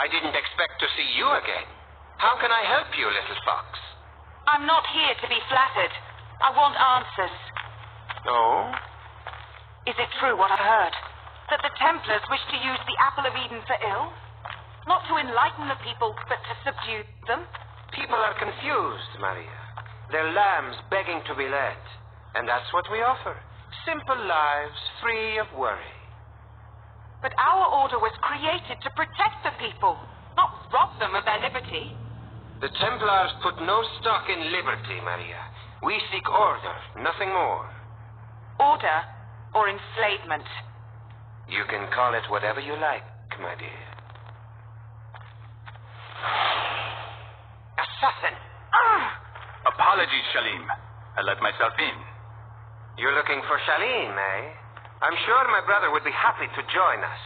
I didn't expect to see you again. How can I help you, little fox? I'm not here to be flattered. I want answers. Oh? Is it true what I heard? That the Templars wish to use the Apple of Eden for ill? Not to enlighten the people, but to subdue them? People are confused, Maria. They're lambs begging to be led. And that's what we offer. Simple lives, free of worry. But our order was created to protect the people, not rob them of their liberty. The Templars put no stock in liberty, Maria. We seek order, nothing more. Order or enslavement? You can call it whatever you like, my dear. Assassin! Apologies, Shalim. I let myself in. You're looking for Shalim, eh? I'm sure my brother would be happy to join us.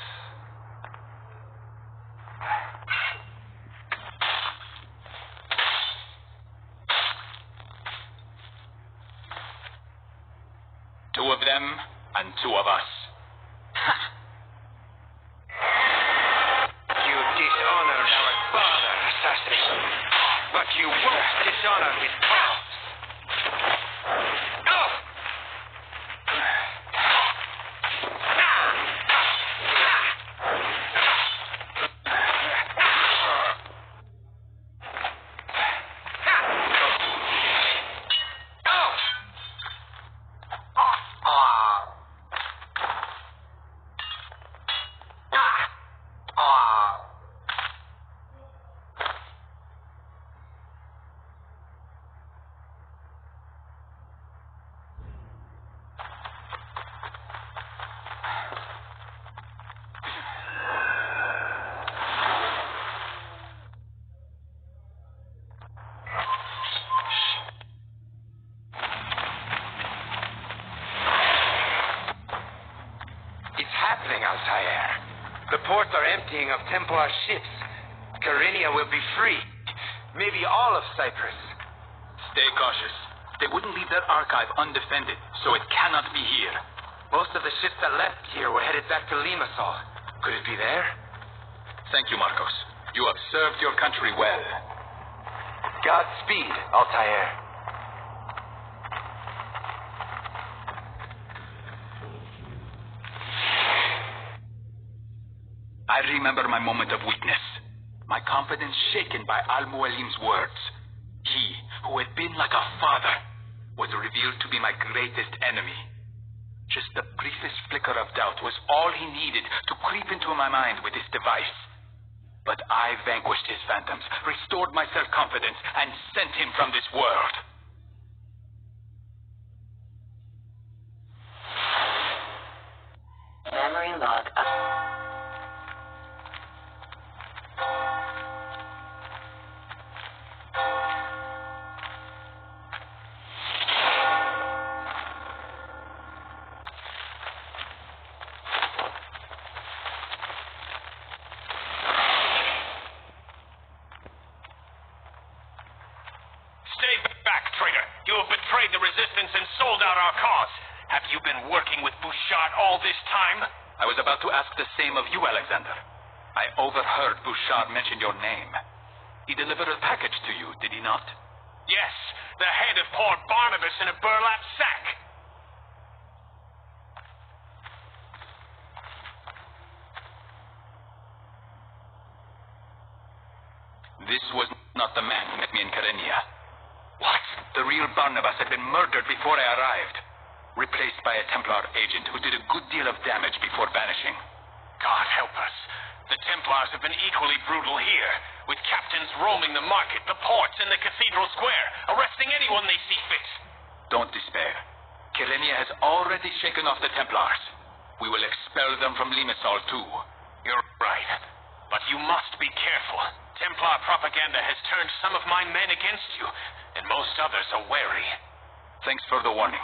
Two of them and two of us. You dishonored our fathers. The ports are emptying of Templar ships. Kyrenia will be free. Maybe all of Cyprus. Stay cautious. They wouldn't leave that archive undefended, so it cannot be here. Most of the ships that left here were headed back to Limassol. Could it be there? Thank you, Marcos. You have served your country well. Godspeed, Altair. I remember my moment of weakness. My confidence shaken by Al-Mualim's words. He, who had been like a father, was revealed to be my greatest enemy. Just the briefest flicker of doubt was all he needed to creep into my mind with his device. But I vanquished his phantoms, restored my self-confidence, and sent him from this world. Memory log up. I was about to ask the same of you, Alexander. I overheard Bouchard mention your name. He delivered a package to you, did he not? Yes, the head of poor Barnabas in a burlap sack. This was not the man who met me in Kyrenia. What? The real Barnabas had been murdered before I arrived. Replaced by a Templar agent who did a good deal of damage before vanishing. God help us. The Templars have been equally brutal here, with captains roaming the market, the ports, and the cathedral square, arresting anyone they see fit. Don't despair. Kyrenia has already shaken off the Templars. We will expel them from Limassol too. You're right. But you must be careful. Templar propaganda has turned some of my men against you, and most others are wary. Thanks for the warning.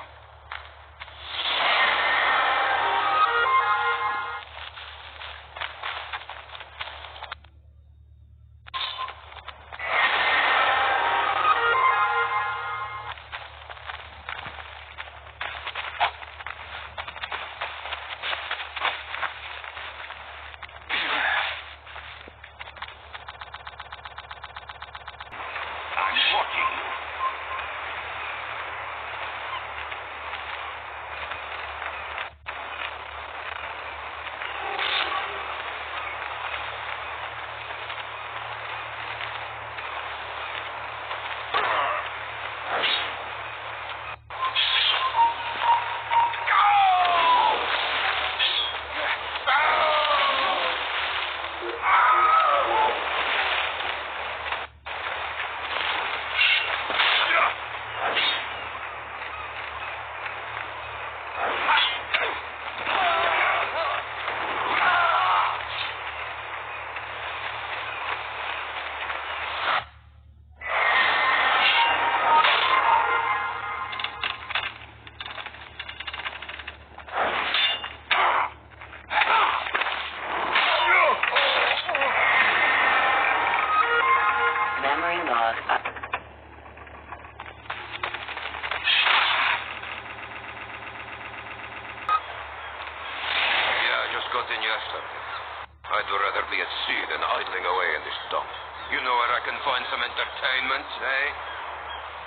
I'd rather be at sea than idling away in this dump. You know where I can find some entertainment, eh?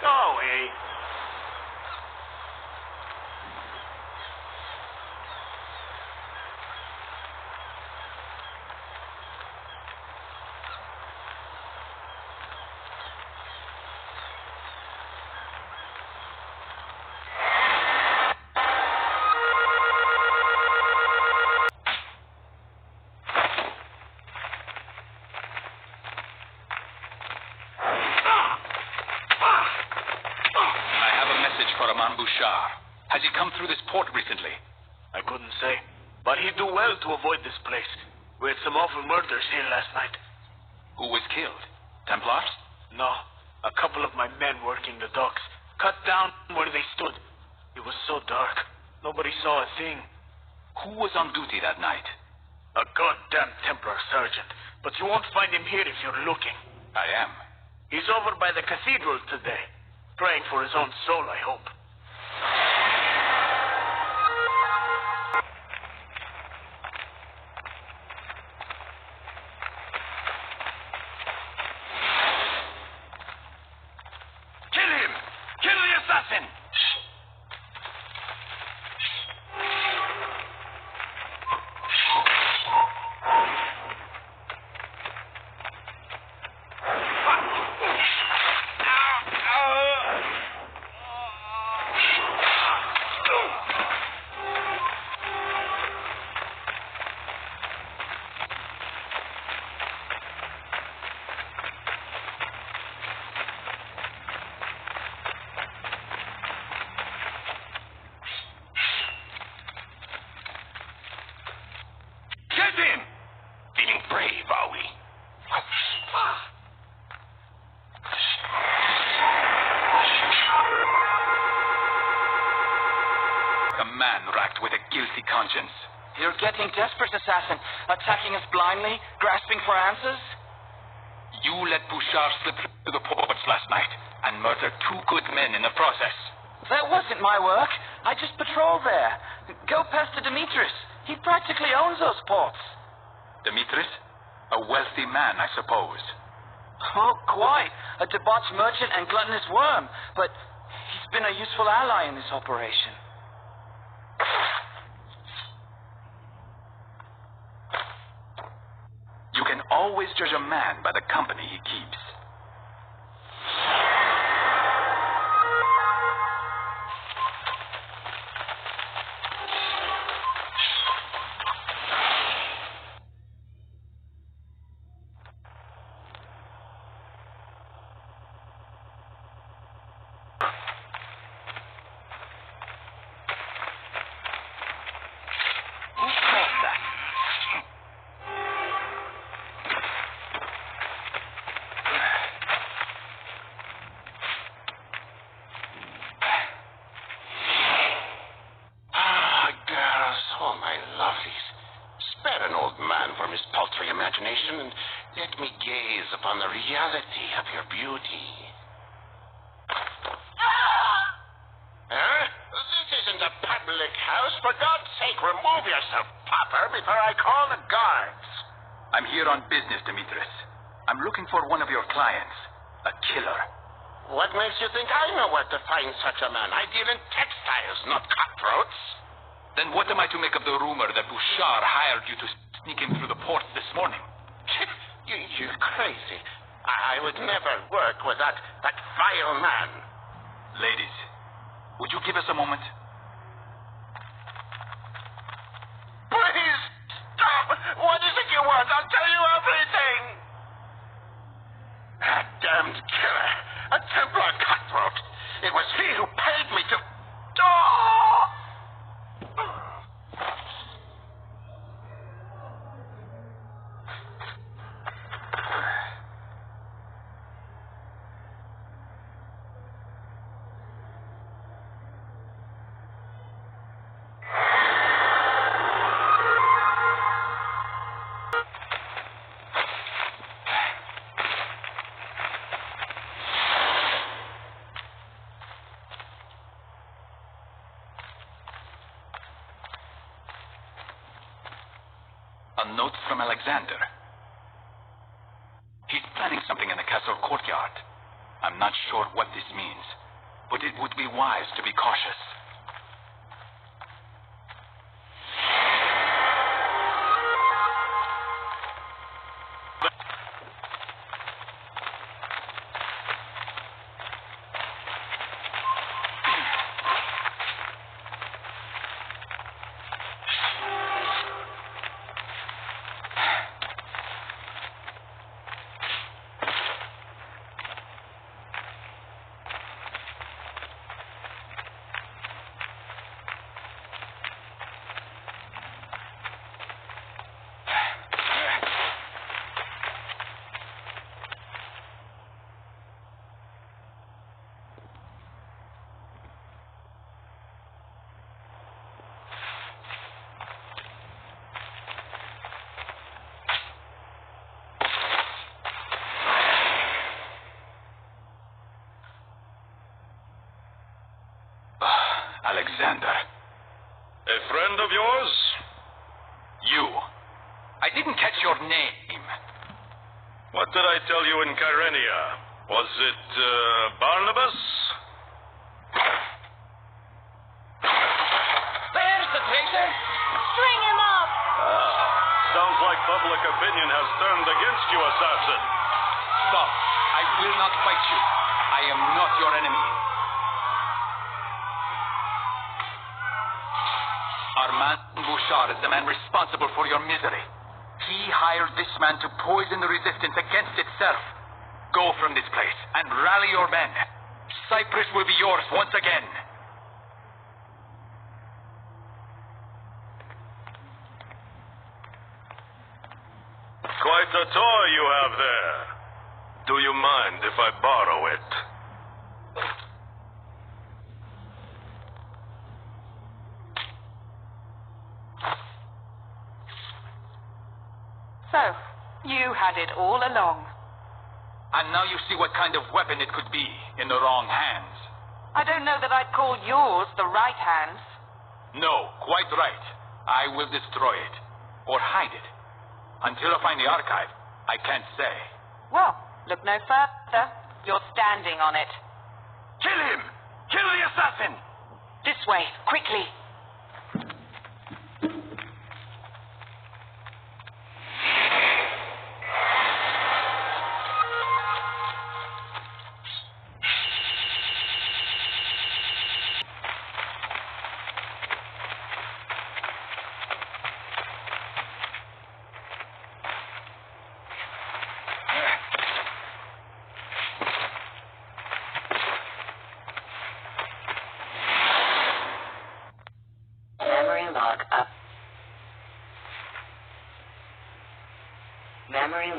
Go away. Bouchard. Has he come through this port recently? I couldn't say. But he'd do well to avoid this place. We had some awful murders here last night. Who was killed? Templars? No. A couple of my men working the docks. Cut down where they stood. It was so dark. Nobody saw a thing. Who was on duty that night? A goddamn Templar sergeant. But you won't find him here if you're looking. I am. He's over by the cathedral today. Praying for his own soul, I hope. Kill him! Kill the assassin! Conscience. You're getting desperate, assassin. Attacking us blindly, grasping for answers? You let Bouchard slip through the ports last night and murder 2 good men in the process. That wasn't my work. I just patrolled there. Go past to Demetrius. He practically owns those ports. Demetrius? A wealthy man, I suppose. Oh, quite. A debauched merchant and gluttonous worm. But he's been a useful ally in this operation. You can always judge a man by the company he keeps. And let me gaze upon the reality of your beauty. Huh? This isn't a public house. For God's sake, remove yourself, Popper, before I call the guards. I'm here on business, Demetrius. I'm looking for one of your clients, a killer. What makes you think I know where to find such a man? I deal in textiles, not cutthroats. Then what am I to make of the rumor that Bouchard hired you to sneak in through the port this morning? You're crazy. I would never work with that vile man. Ladies, would you give us a moment? Please, stop! What is it you want? I'll tell you everything! That damned killer. A Templar cutthroat. It was he who paid me to... Oh! A note from Alexander. He's planning something in the castle courtyard. I'm not sure what this means, but it would be wise to be cautious. name. What did I tell you in Kyrenia? Was it, Barnabas? There's the traitor! String him up! Sounds like public opinion has turned against you, assassin. Stop. I will not fight you. I am not your enemy. Armand Bouchard is the man responsible for your misery. He hired this man to poison the resistance against itself. Go from this place and rally your men. Cyprus will be yours once again. Quite a toy you have there. Do you mind if I borrow it? So, you had it all along. And now you see what kind of weapon it could be in the wrong hands. I don't know that I'd call yours the right hands. No, quite right. I will destroy it. Or hide it. Until I find the archive, I can't say. Well, look no further. You're standing on it. Kill him! Kill the assassin! This way, quickly. Memory log up. Memory.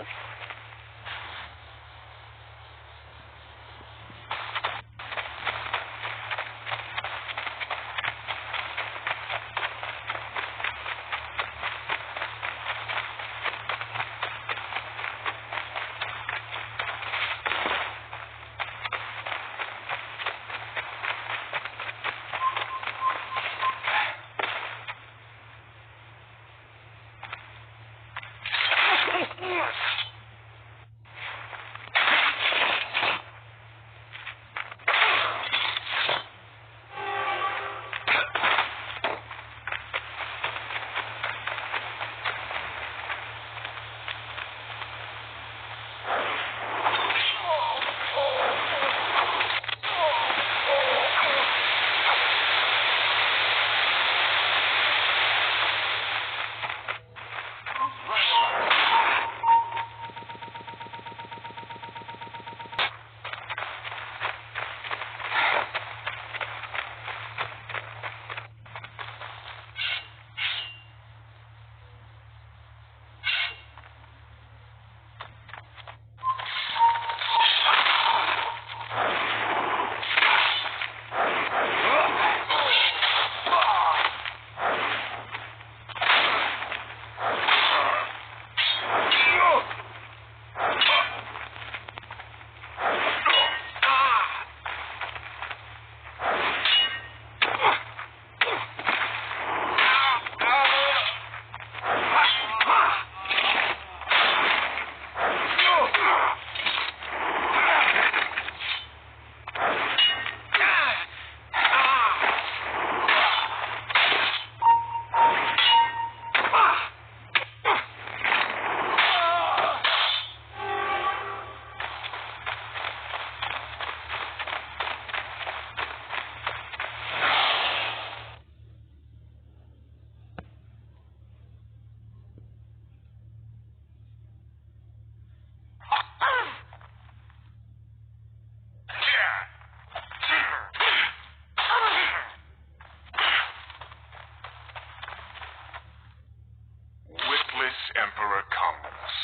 Emperor Commodus.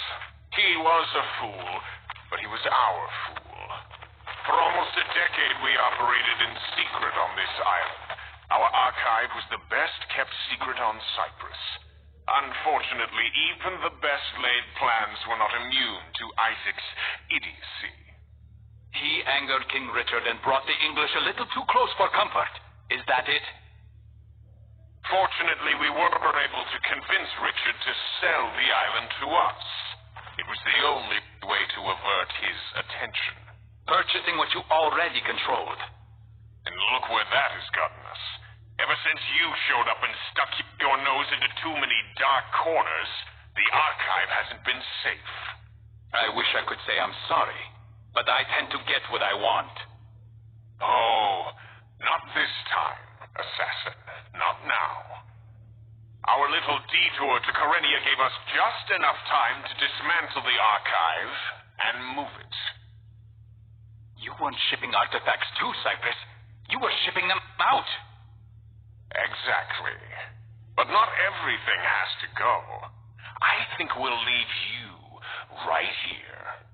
He was a fool, but he was our fool. For almost a decade, we operated in secret on this island. Our archive was the best-kept secret on Cyprus. Unfortunately, even the best-laid plans were not immune to Isaac's idiocy. He angered King Richard and brought the English a little too close for comfort. Is that it? Fortunately, we were able to convince Richard to sell the island to us. you already controlled. And look where that has gotten us. Ever since you showed up and stuck your nose into too many dark corners, the archive hasn't been safe. I wish I could say I'm sorry, but I tend to get what I want. Oh, not this time, assassin. Not now. Our little detour to Karenia gave us just enough time to dismantle the archive and move it. You weren't shipping artifacts too, Cypress. You were shipping them out. Exactly. But not everything has to go. I think we'll leave you right here.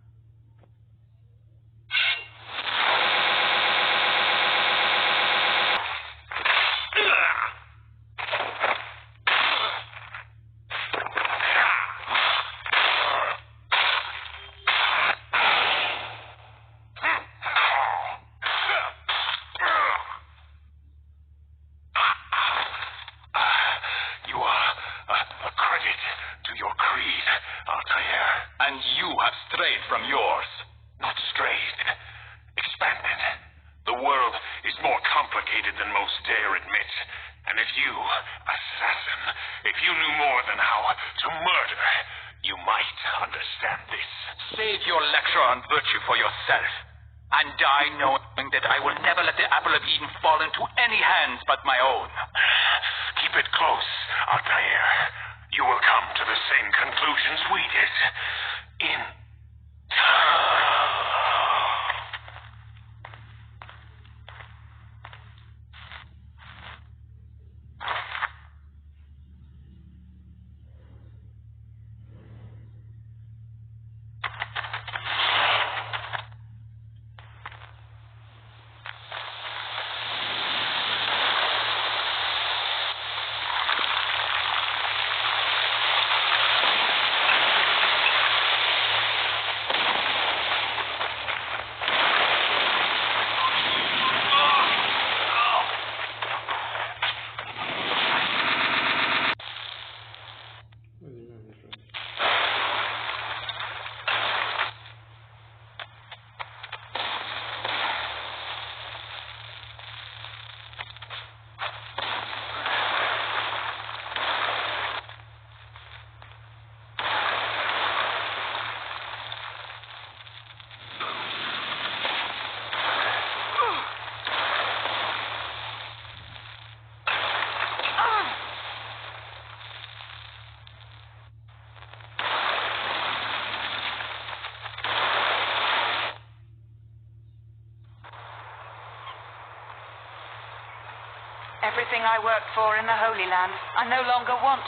Everything I worked for in the Holy Land, I no longer want.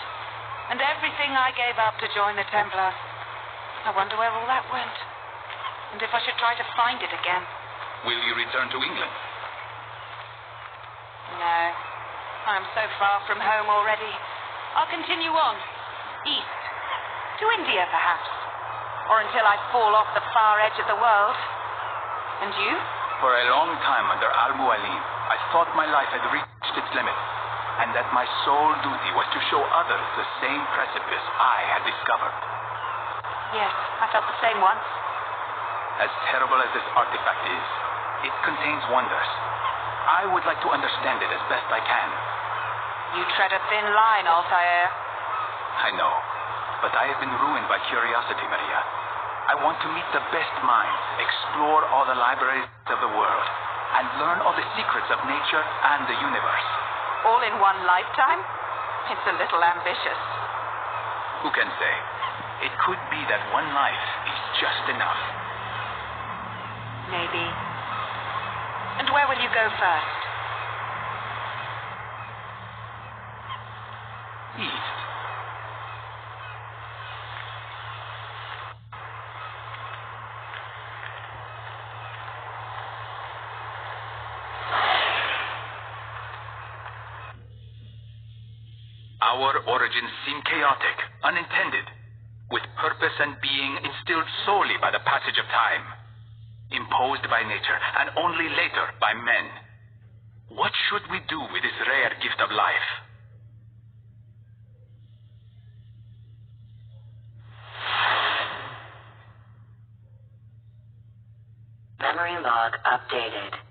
And everything I gave up to join the Templars. I wonder where all that went. And if I should try to find it again. Will you return to England? No. I'm so far from home already. I'll continue on. East. To India, perhaps. Or until I fall off the far edge of the world. And you? For a long time under Al-Mualim, I thought my life had reached its limit, and that my sole duty was to show others the same precipice I had discovered. Yes, I felt the same once. As terrible as this artifact is, it contains wonders. I would like to understand it as best I can. You tread a thin line, Altair. I know, but I have been ruined by curiosity, Maria. I want to meet the best minds, explore all the libraries of the world, and learn all the secrets of nature and the universe. All in one lifetime? It's a little ambitious. Who can say? It could be that one life is just enough. Maybe. And where will you go first? East. Our origins seem chaotic, unintended, with purpose and being instilled solely by the passage of time, imposed by nature, and only later by men. What should we do with this rare gift of life? Memory log updated.